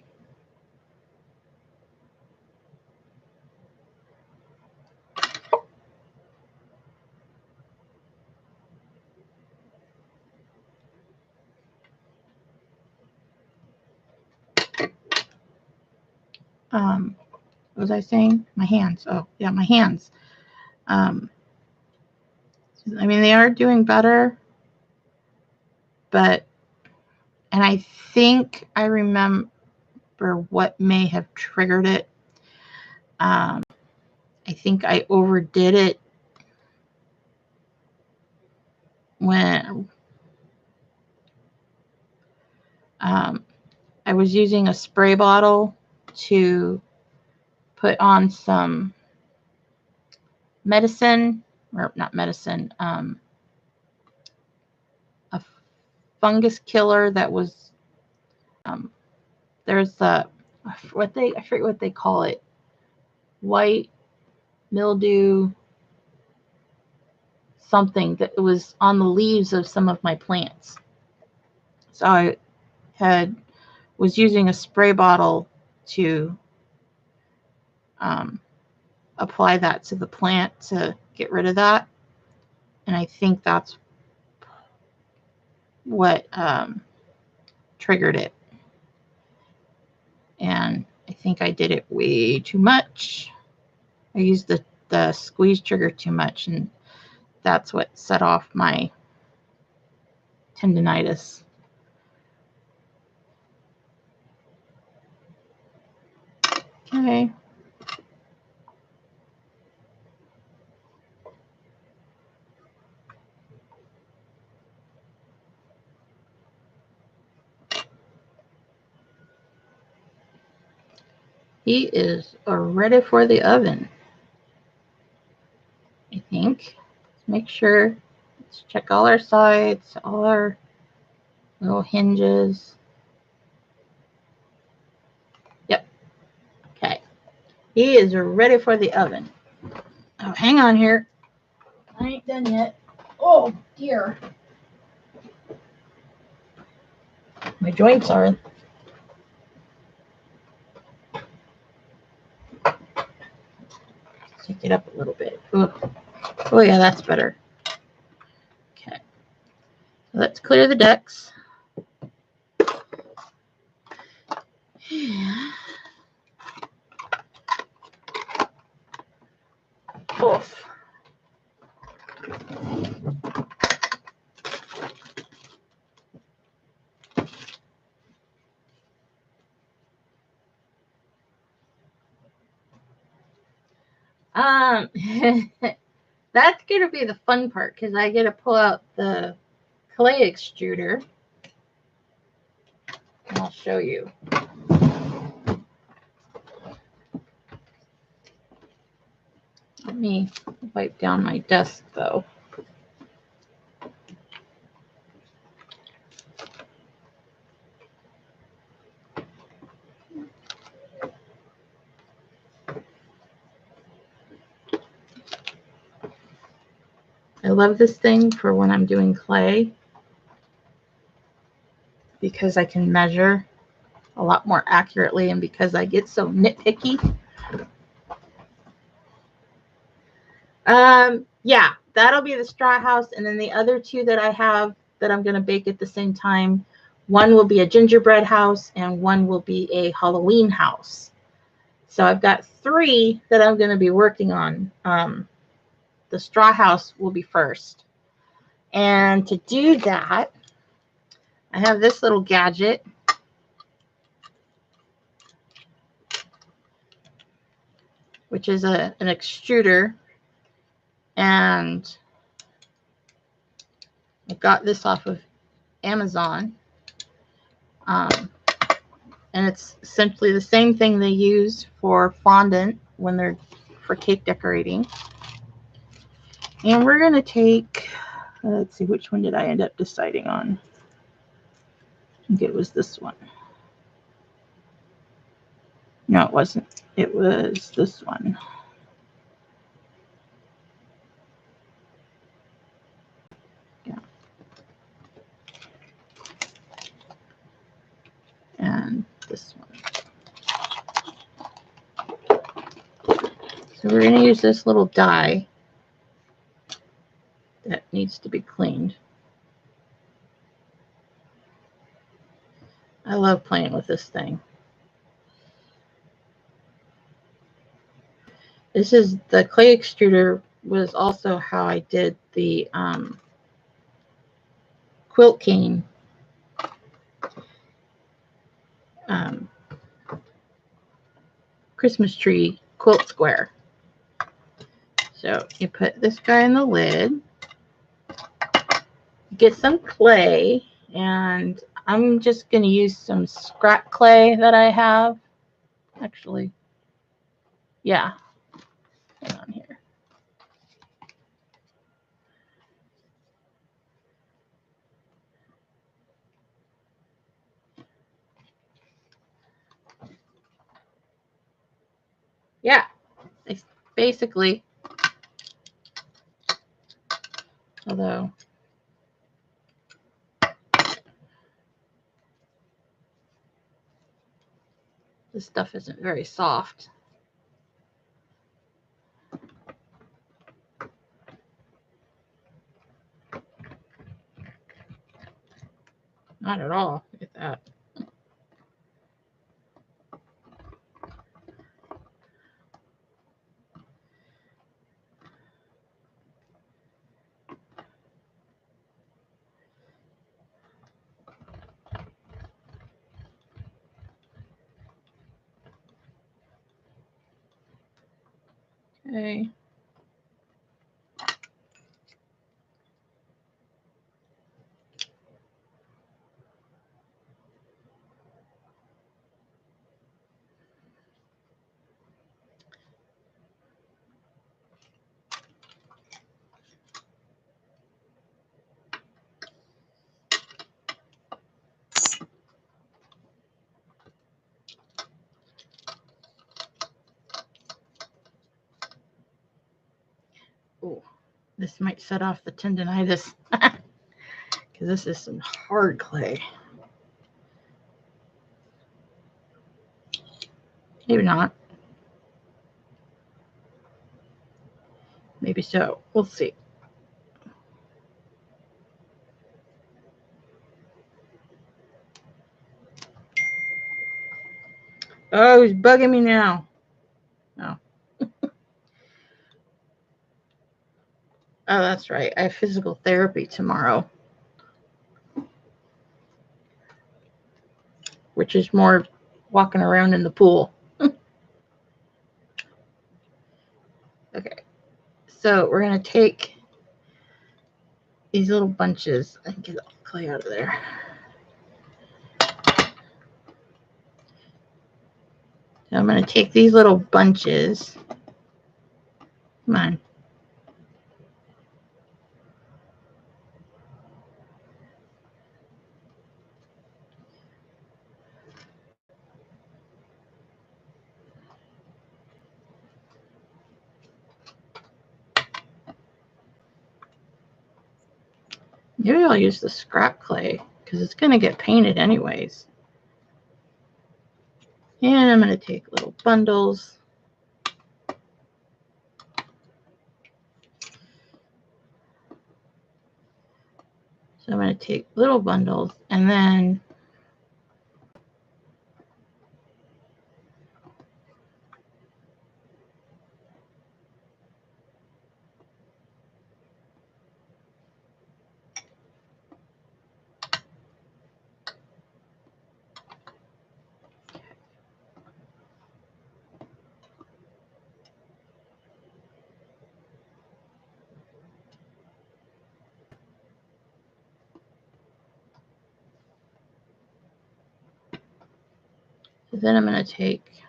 What was I saying? My hands. Oh, yeah, my hands. I mean, they are doing better, but, and I think I remember what may have triggered it. I think I overdid it when I was using a spray bottle to put on some medicine, or not medicine, a fungus killer that was, there's a, I forget what they call it, white mildew something, that was on the leaves of some of my plants. So I was using a spray bottle to apply that to the plant to get rid of that. And I think that's what triggered it. And I think I did it way too much. I used the squeeze trigger too much, and that's what set off my tendonitis. Okay. He is ready for the oven, I think. Let's make sure. Let's check all our sides, all our little hinges. Yep. Okay. He is ready for the oven. Oh, hang on here. I ain't done yet. Oh, dear. my joints are. Take it up a little bit. Ooh. Oh yeah, that's better. Okay. Let's clear the decks. Oof. That's gonna be the fun part because I get to pull out the clay extruder and I'll show you. Let me wipe down my desk though. I love this thing for when I'm doing clay because I can measure a lot more accurately and because I get so nitpicky. Yeah, that'll be the straw house. And then the other two that I have that I'm going to bake at the same time, one will be a gingerbread house and one will be a Halloween house. So I've got 3 that I'm going to be working on. The straw house will be first. And to do that, I have this little gadget. Which is an extruder. And I got this off of Amazon. And it's essentially the same thing they use for fondant when they're for cake decorating. And we're going to take, let's see, which one did I end up deciding on? I think it was this one. No, it wasn't. It was this one. Yeah. And this one. So we're going to use this little die that needs to be cleaned. I love playing with this thing. This is the clay extruder was also how I did the quilt cane Christmas tree quilt square. So you put this guy in the lid, get some clay, and I'm just going to use some scrap clay that I have. Actually, yeah, hang on here. Yeah, it's basically, although this stuff isn't very soft. Not at all. Look at that. Okay. Oh, this might set off the tendonitis because this is some hard clay. Maybe not. Maybe so. We'll see. Oh, he's bugging me now. No. Oh, that's right. I have physical therapy tomorrow, which is more walking around in the pool. Okay. So we're going to take these little bunches and get the clay out of there. So I'm going to take these little bunches. Come on. Maybe I'll use the scrap clay because it's going to get painted anyways. And I'm going to take little bundles. So I'm going to take little bundles and then I'm going to take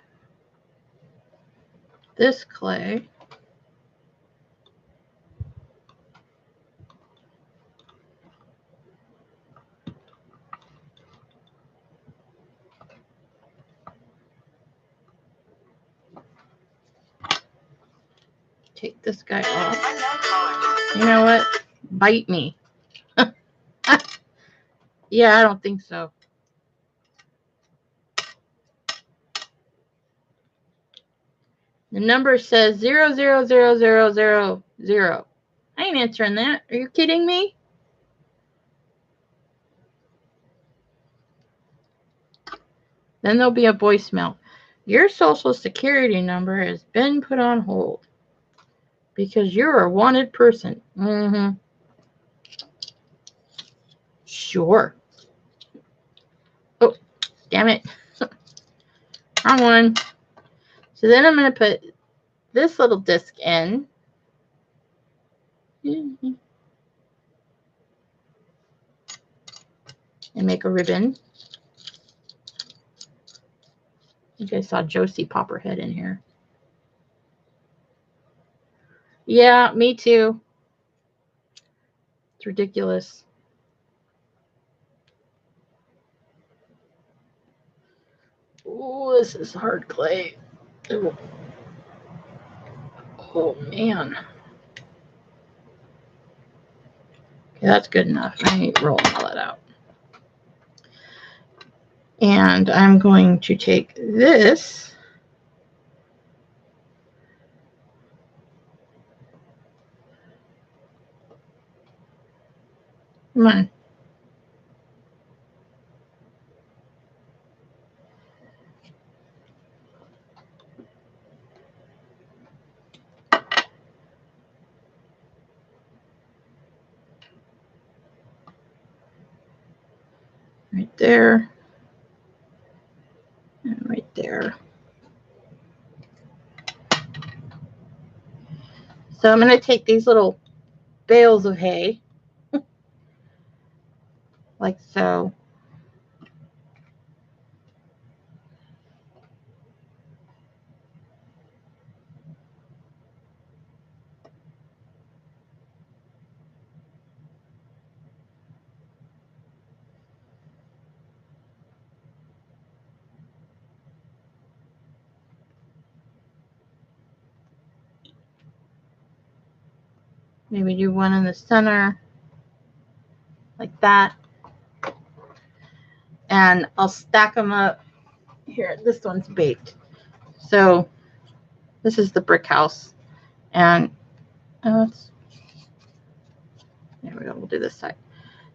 this clay. Take this guy off. You know what? Bite me. Yeah, I don't think so. The number says 000000. I ain't answering that. Are you kidding me? Then there'll be a voicemail. Your social security number has been put on hold because you're a wanted person. Mm-hmm. Sure. Oh, damn it. Wrong one. So then I'm going to put this little disc in. And make a ribbon. I think I saw Josie pop her head in here. Yeah, me too. It's ridiculous. Oh, this is hard clay. Ooh. Oh, man. Okay, that's good enough. I ain't rolling all that out. And I'm going to take this. Come on. Right there. And right there. So I'm going to take these little bales of hay. Like so. Maybe do one in the center. Like that. And I'll stack them up. Here, this one's baked. So this is the brick house, and there we go. We'll do this side.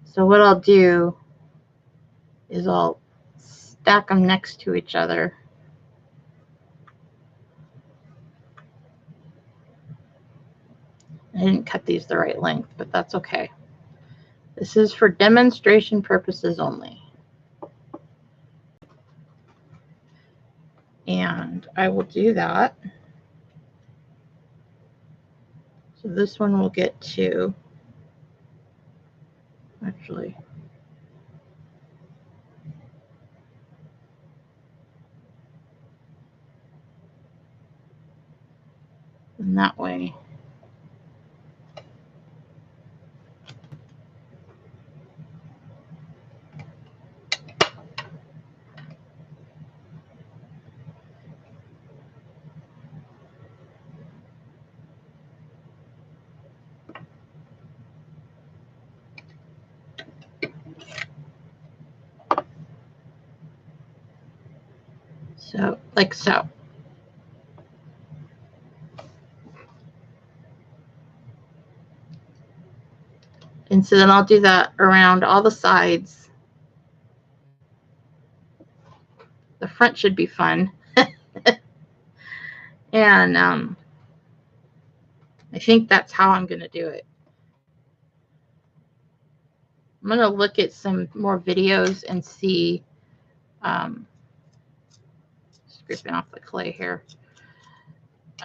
So what I'll do is I'll stack them next to each other. I didn't cut these the right length, but that's okay. This is for demonstration purposes only. And I will do that. So this one will get 2. Actually, and that way. So, like so. And so then I'll do that around all the sides. The front should be fun. And I think that's how I'm going to do it. I'm going to look at some more videos and see, scraping off the clay here,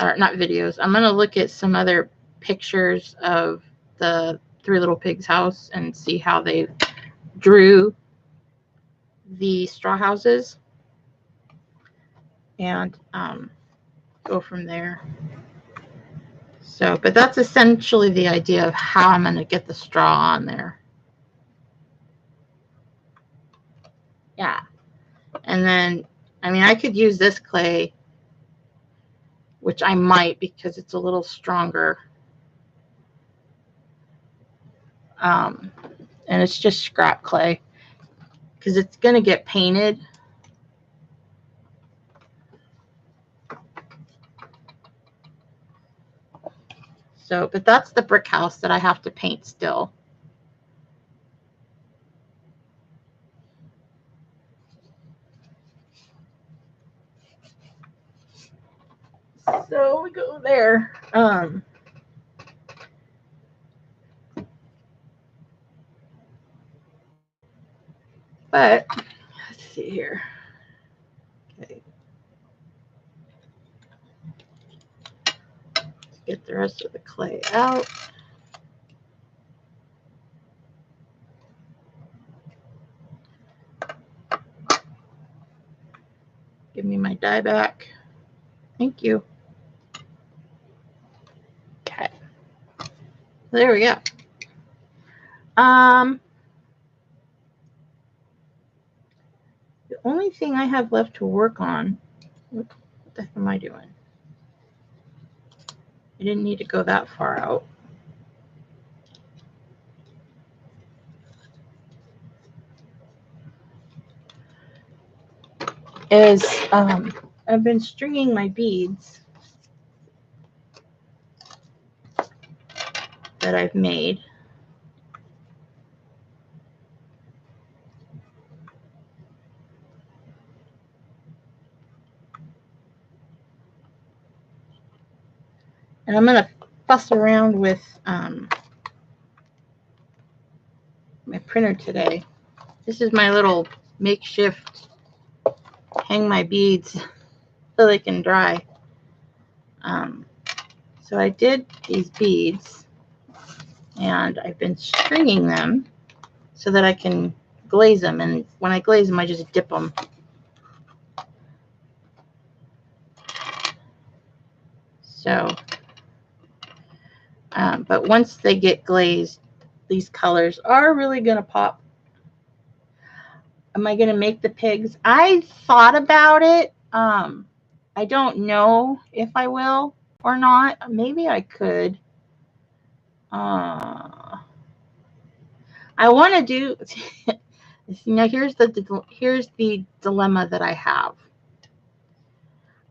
or not videos. I'm going to look at some other pictures of the Three Little Pigs house and see how they drew the straw houses, and go from there. So, but that's essentially the idea of how I'm going to get the straw on there. Yeah. And then, I mean, I could use this clay, which I might because it's a little stronger. And it's just scrap clay because it's going to get painted. So, but that's the brick house that I have to paint still. So we go there. But let's see here. Okay. Let's get the rest of the clay out. Give me my die back. Thank you. Okay. There we go. The only thing I have left to work on, what the heck am I doing? I didn't need to go that far out. Is I've been stringing my beads that I've made. And I'm going to fuss around with my printer today. This is my little makeshift hang my beads so they can dry. So I did these beads, and I've been stringing them so that I can glaze them. And when I glaze them, I just dip them. So, but once they get glazed, these colors are really going to pop. Am I going to make the pigs? I thought about it. I don't know if I will or not. Maybe I could. I want to do. Now here's the dilemma that I have.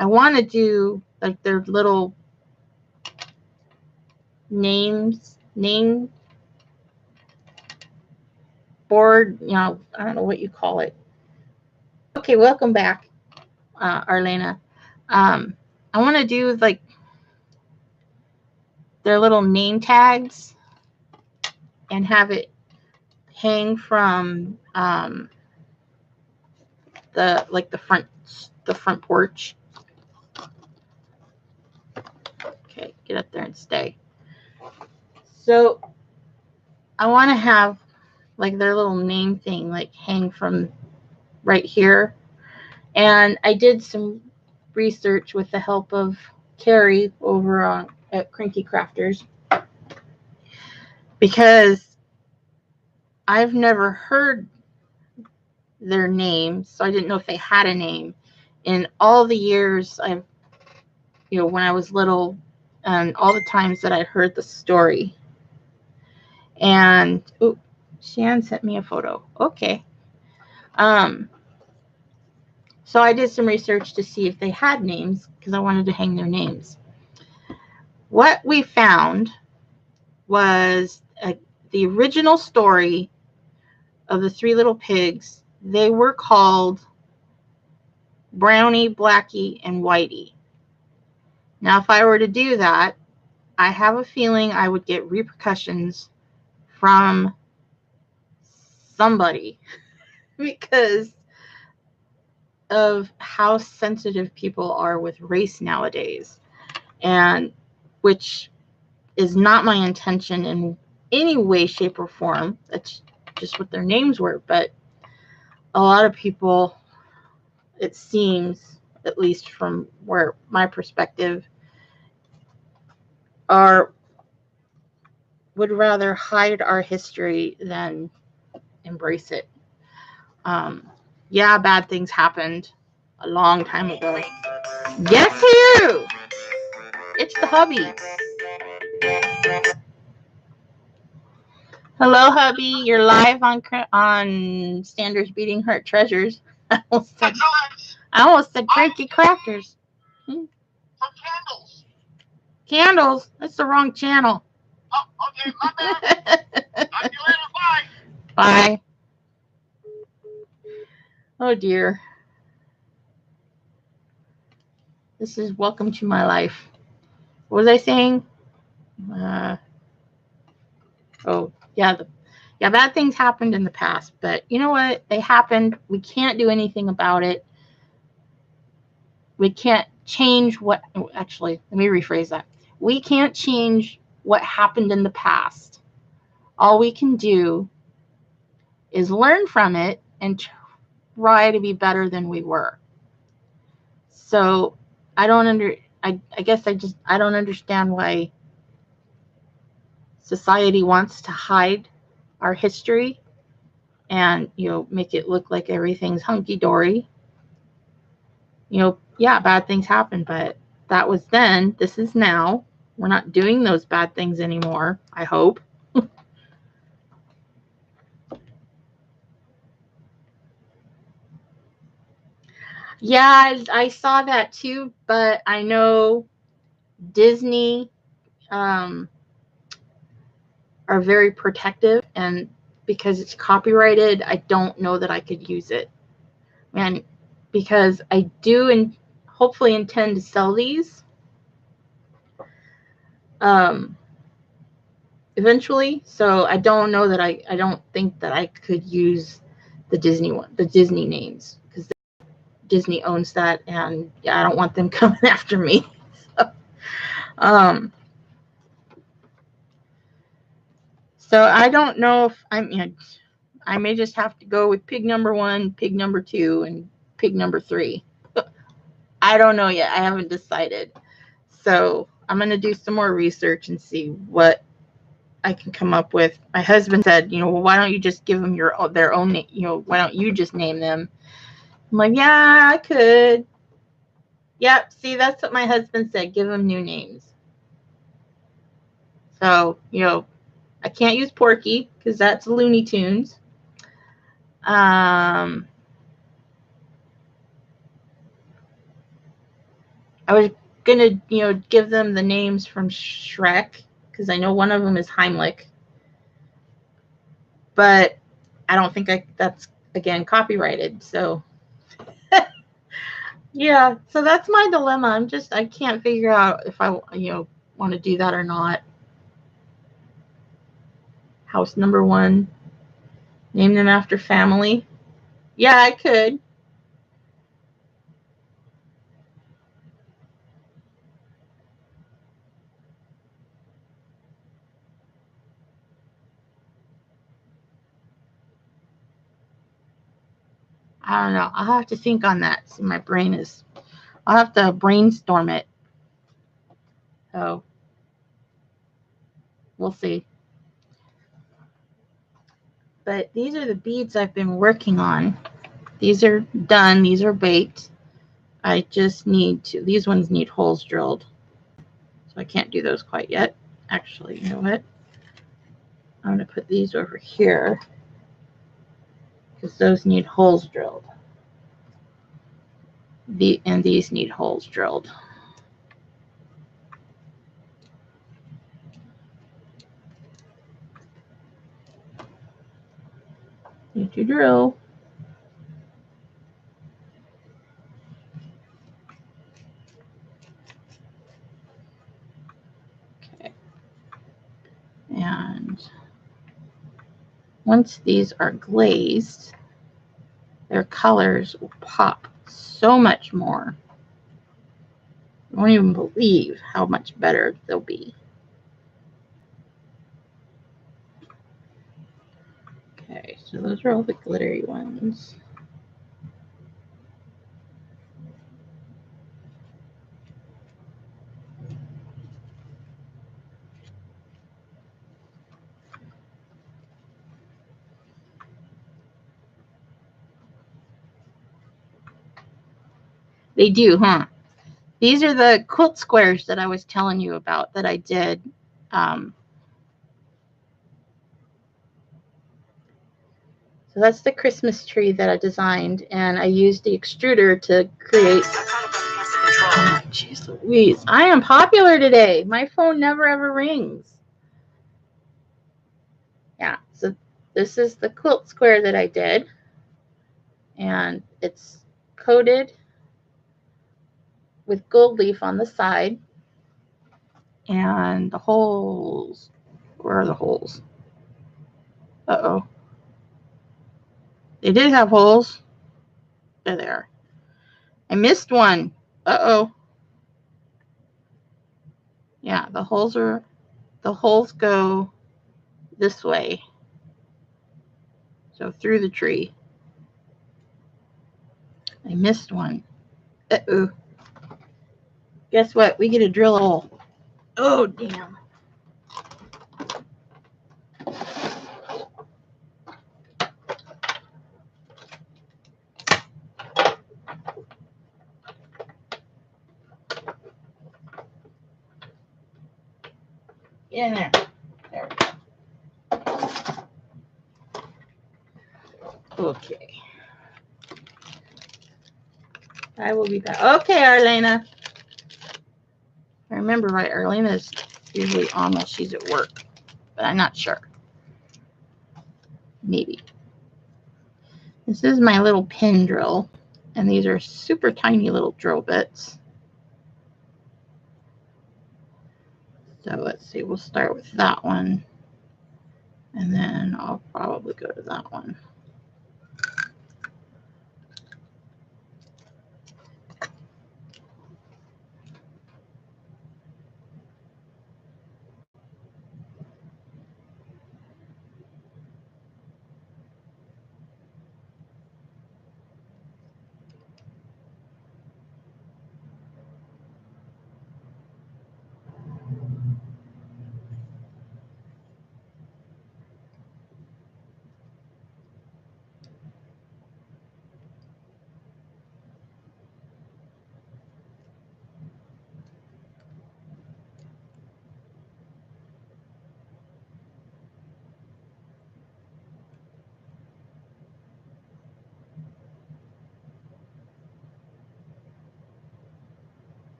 I want to do like their little name board, you know, I don't know what you call it. Okay, welcome back, Arlena. I want to do like their little name tags and have it hang from the front porch. Okay, get up there and stay. So I want to have like their little name thing like hang from right here. And I did some research with the help of Carrie over at Cranky Crafters, because I've never heard their name, so I didn't know if they had a name. In all the years when I was little, and all the times that I heard the story. And Shan sent me a photo. Okay. So I did some research to see if they had names, because I wanted to hang their names. What we found was the original story of the Three Little Pigs. They were called Brownie, Blackie, and Whitey. Now, if I were to do that, I have a feeling I would get repercussions from somebody because of how sensitive people are with race nowadays, and which is not my intention in any way, shape, or form. That's just what their names were. But a lot of people, it seems, at least from where my perspective, would rather hide our history than embrace it. Yeah, bad things happened a long time ago. Yes, you! It's the hubby. Hello, hubby. You're live on Sanders Beating Heart Treasures. I almost said Cranky Crafters. For candles. Candles? That's the wrong channel. Oh, okay, my bad. Talk to you later. Bye. Bye. Oh, dear. This is Welcome to My Life. What was I saying? Bad things happened in the past, but you know what? They happened. We can't do anything about it. We can't change what, actually, let me rephrase that. We can't change what happened in the past. All we can do is learn from it and try to be better than we were. So I don't understand why society wants to hide our history and, make it look like everything's hunky-dory. Bad things happen, but that was then. This is now. We're not doing those bad things anymore, I hope. Yeah, I saw that too, but I know Disney are very protective, and because it's copyrighted, I don't know that I could use it. And because I do and hopefully intend to sell these eventually, so I don't know that I don't think that I could use the Disney names, because Disney owns that, and I don't want them coming after me. So I don't know if I may just have to go with pig number 1, pig number 2, and pig number 3. I don't know yet. I haven't decided. So I'm going to do some more research and see what I can come up with. My husband said, well, why don't you just give them their own name? Why don't you just name them? I'm like, yeah, I could. Yep. See, that's what my husband said. Give them new names. So, I can't use Porky because that's Looney Tunes. I was gonna, give them the names from Shrek, because I know one of them is Heimlich, but I don't think that's, again, copyrighted. So yeah, so that's my dilemma. I can't figure out if I, want to do that or not. House number 1, name them after family. Yeah, I could. I don't know. I'll have to think on that. See, I'll have to brainstorm it. So we'll see. But these are the beads I've been working on. These are done. These are baked. I just need to, these ones need holes drilled. So I can't do those quite yet. Actually, you know what? I'm going to put these over here because those need holes drilled. And these need holes drilled. Need to drill. Okay. And once these are glazed, their colors will pop so much more. I won't even believe how much better they'll be. Okay, so those are all the glittery ones. They do, huh? These are the quilt squares that I was telling you about that I did. So that's the Christmas tree that I designed, and I used the extruder to create. Jeez Louise, I am popular today. My phone never ever rings. Yeah, so this is the quilt square that I did, and it's coated with gold leaf on the side, and the holes, where are the holes? Uh-oh. They did have holes. There they are. I missed one. Uh-oh. Yeah, the holes go this way. So through the tree. I missed one. Uh-oh. Guess what? We get a drill hole. Oh, damn. Get in there. There we go. Okay. I will be back. Okay, Arlena. I remember right, Arlena is usually on while she's at work, but I'm not sure. Maybe. This is my little pin drill, and these are super tiny little drill bits. So let's see, we'll start with that one, and then I'll probably go to that one.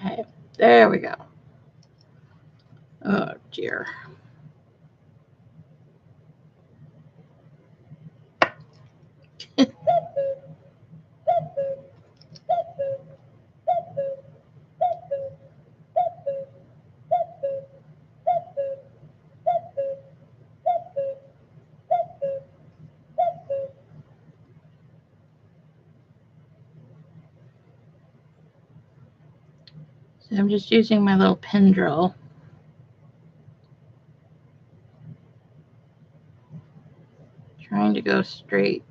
Okay, there we go. Oh dear. So I'm just using my little pin drill. Trying to go straight.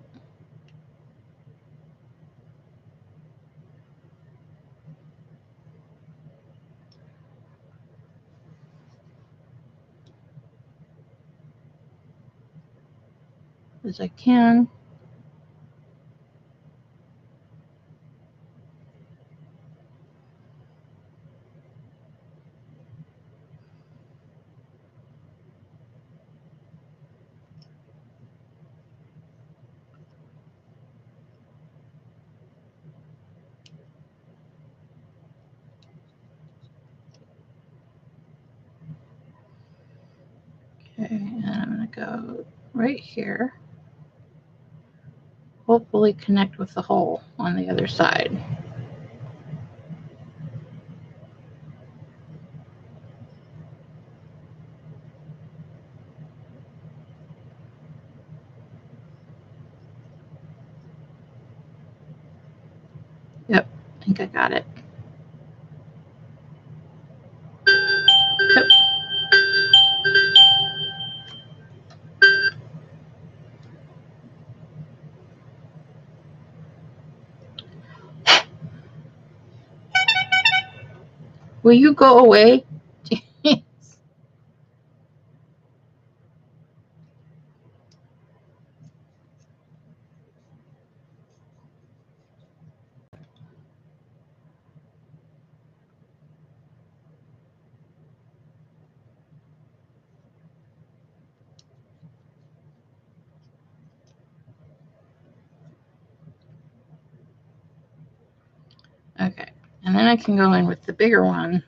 As I can. Okay, and I'm going to go right here. Hopefully connect with the hole on the other side. Yep, I think I got it. Yep. Will you go away? Okay, and then I can go in with the bigger one.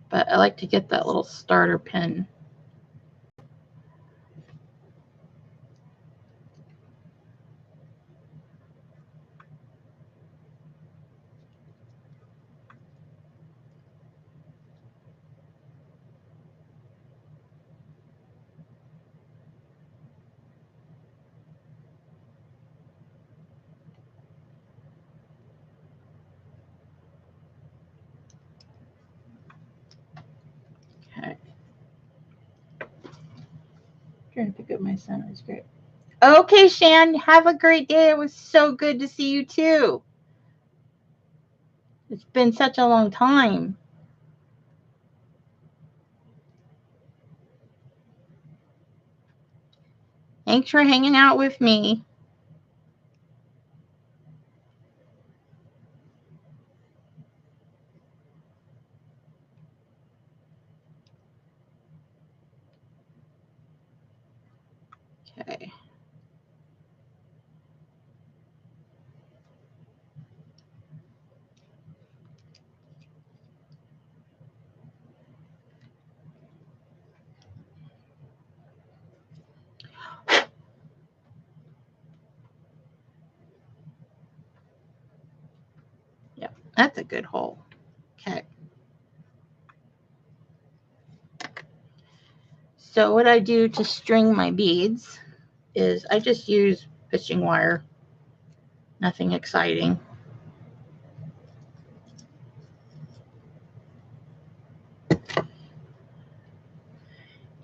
But I like to get that little starter pin. Okay. Trying to pick up my center is great. Okay, Shan, have a great day. It was so good to see you too. It's been such a long time. Thanks for hanging out with me. Okay. Yep, that's a good hole. Okay. So what I do to string my beads is I just use fishing wire. Nothing exciting.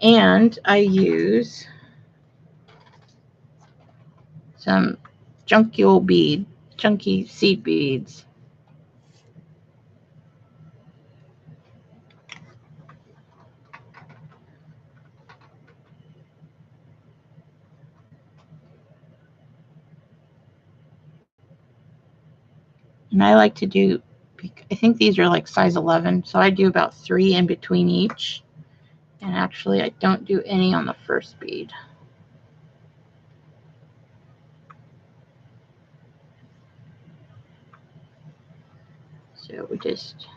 And I use some chunky seed beads. And I like to do, I think these are like size 11, so I do about 3 in between each. And actually, I don't do any on the first bead. So we just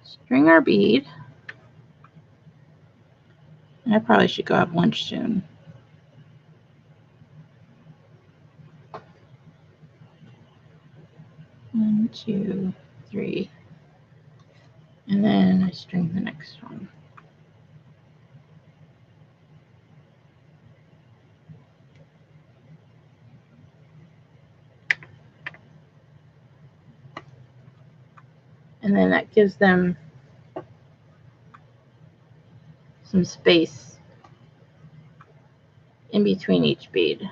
string our bead. And I probably should go have lunch soon. One, two, three. And then I string the next one. And then that gives them some space in between each bead.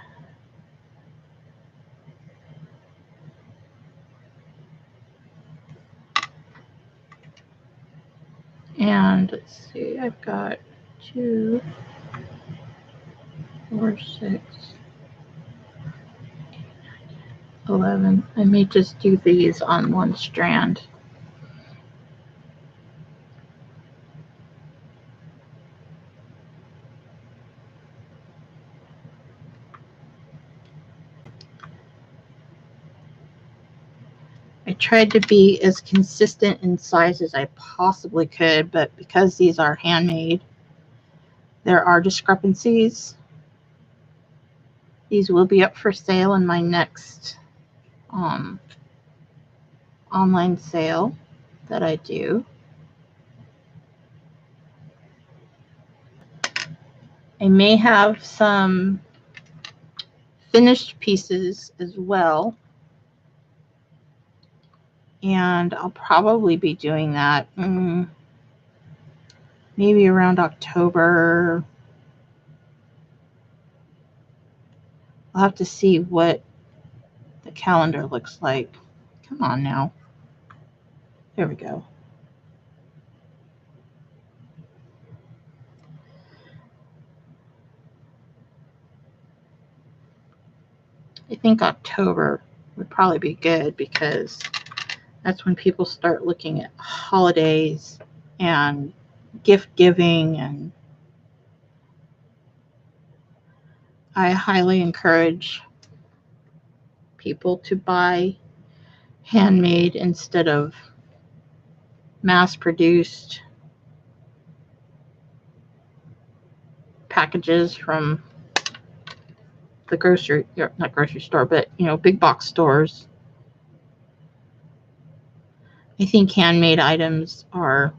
And let's see, I've got 2, 4, 6, 11. I may just do these on one strand. I tried to be as consistent in size as I possibly could, but because these are handmade, there are discrepancies. These will be up for sale in my next online sale that I do. I may have some finished pieces as well, and I'll probably be doing that maybe around October. I'll have to see what the calendar looks like. Come on now. There we go. I think October would probably be good because that's when people start looking at holidays and gift giving, and I highly encourage people to buy handmade instead of mass-produced packages from the not grocery store, but big box stores. I think handmade items are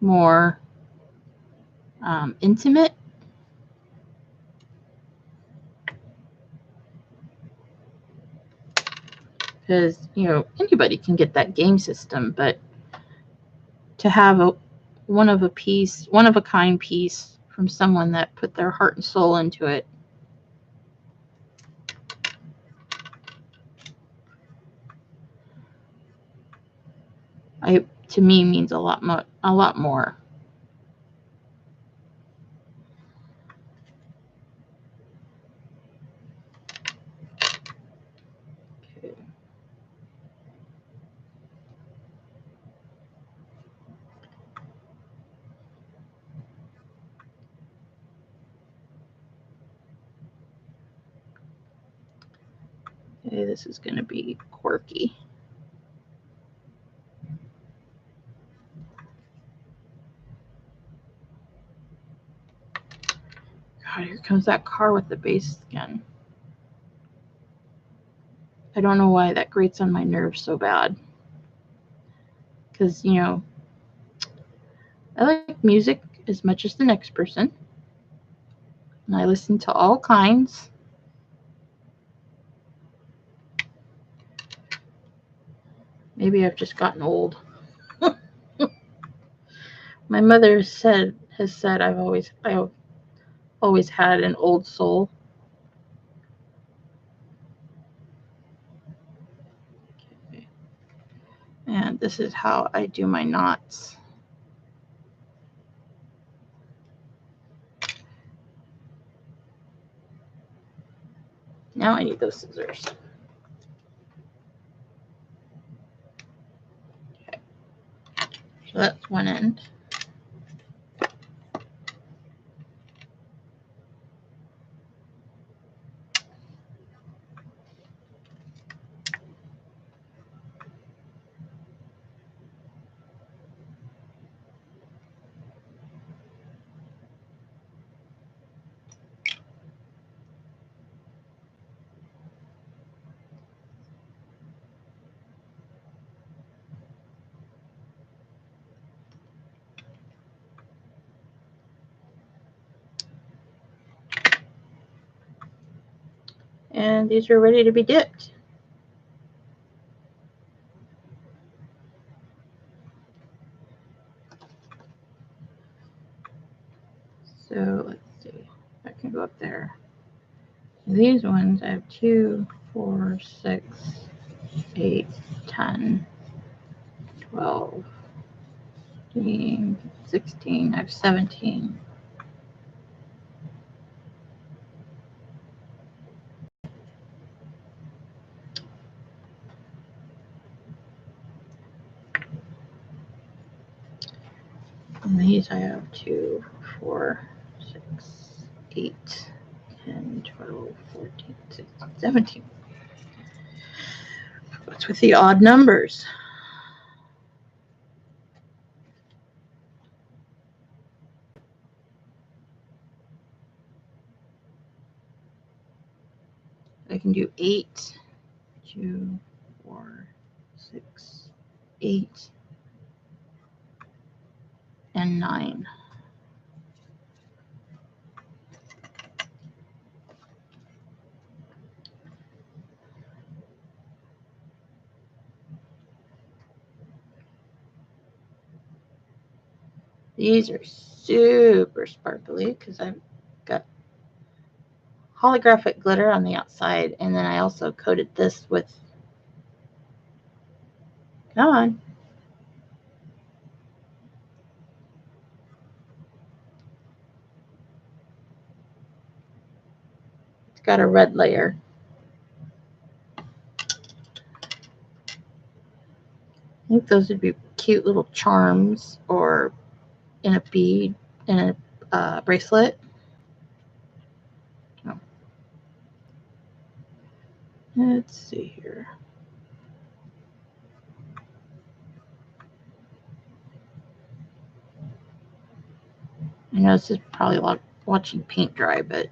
more intimate. Because anybody can get that game system, but to have a one of a kind piece from someone that put their heart and soul into it, to me means a lot more. Okay, this is going to be quirky. God, here comes that car with the base again. I don't know why that grates on my nerves so bad. Because, I like music as much as the next person. And I listen to all kinds. Maybe I've just gotten old. My mother has said I've always had an old soul. Okay. And this is how I do my knots. Now I need those scissors. Okay. So that's one end. And these are ready to be dipped. So let's see. I can go up there. These ones I have 2, 4, 6, 8, 10, 12, 15, 16. I have 17. And these I have 2, 4, 6, 8, 10, 12, 14, 16, 17. What's with the odd numbers? I can do 8, 2, 4, 6, 8, and 9. These are super sparkly because I've got holographic glitter on the outside, and then I also coated this with, come on, it's got a red layer. I think those would be cute little charms or in a bead, in a bracelet. Oh. Let's see here. I know this is probably a lot watching paint dry, but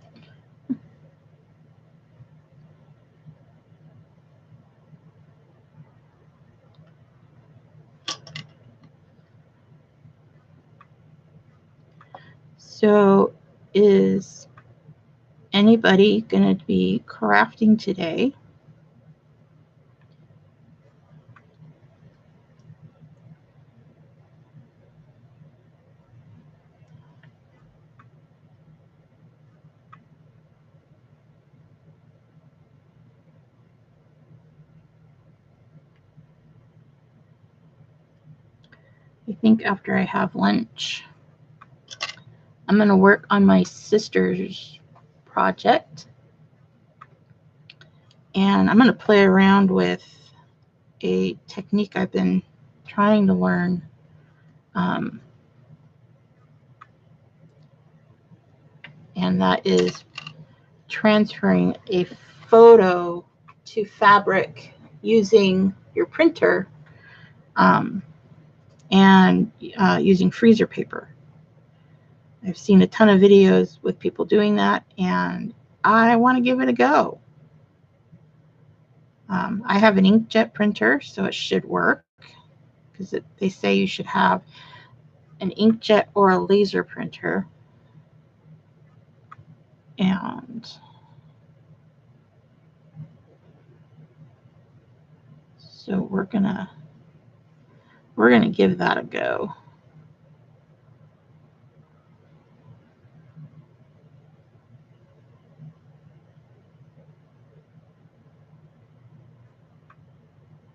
so is anybody going to be crafting today? I think after I have lunch, I'm going to work on my sister's project. And I'm going to play around with a technique I've been trying to learn. And that is transferring a photo to fabric using your printer and using freezer paper. I've seen a ton of videos with people doing that, and I want to give it a go. I have an inkjet printer, so it should work, because they say you should have an inkjet or a laser printer. And so we're gonna give that a go.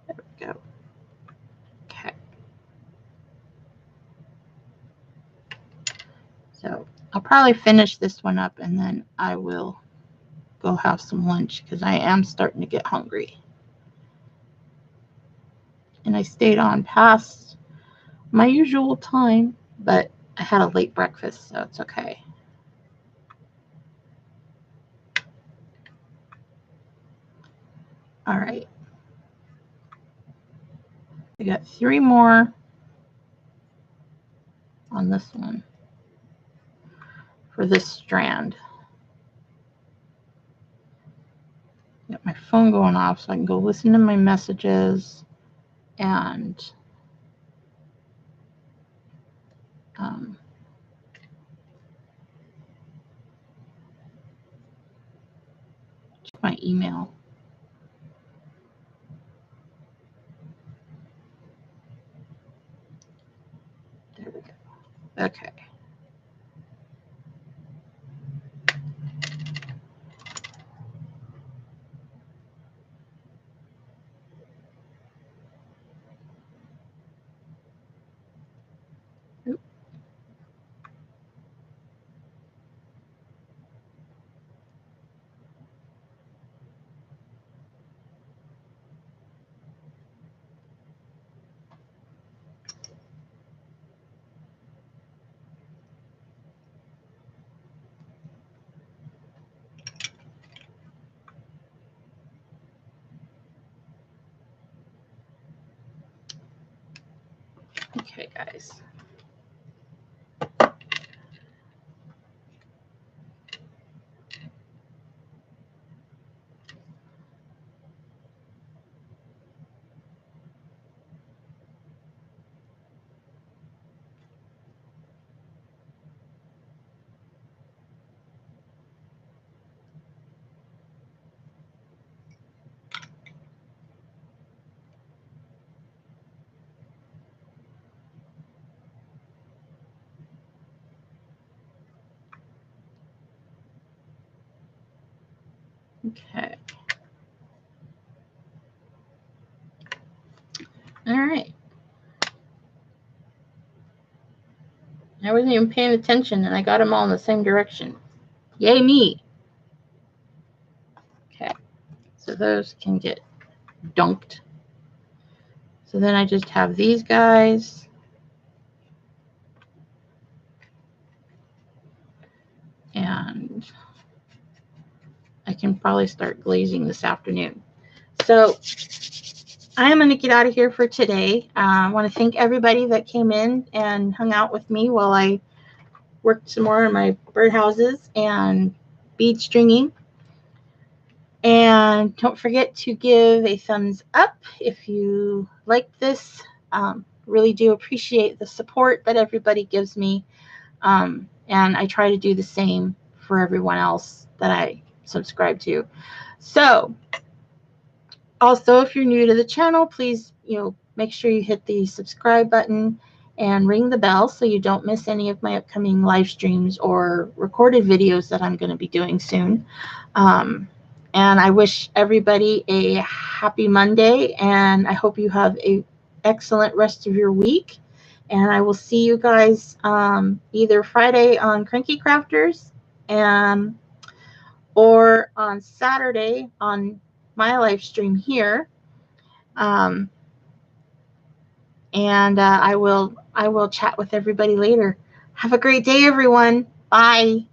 There we go. Okay. So I'll probably finish this one up, and then I will go have some lunch, because I am starting to get hungry. And I stayed on past my usual time, but I had a late breakfast, so it's okay. All right. I got 3 more on this one for this strand. Got my phone going off so I can go listen to my messages and my email? There we go. Okay. Okay, guys. Okay. All right. I wasn't even paying attention, and I got them all in the same direction. Yay me. Okay. So those can get dunked. So then I just have these guys. And I can probably start glazing this afternoon. So I am going to get out of here for today. I want to thank everybody that came in and hung out with me while I worked some more on my birdhouses and bead stringing. And don't forget to give a thumbs up if you like this. Really do appreciate the support that everybody gives me. And I try to do the same for everyone else that I subscribe to. So also, if you're new to the channel, please, make sure you hit the subscribe button and ring the bell so you don't miss any of my upcoming live streams or recorded videos that I'm going to be doing soon. And I wish everybody a happy Monday, and I hope you have an excellent rest of your week. And I will see you guys either Friday on Cranky Crafters or on Saturday on my live stream here. And I will chat with everybody later. Have a great day, everyone. Bye.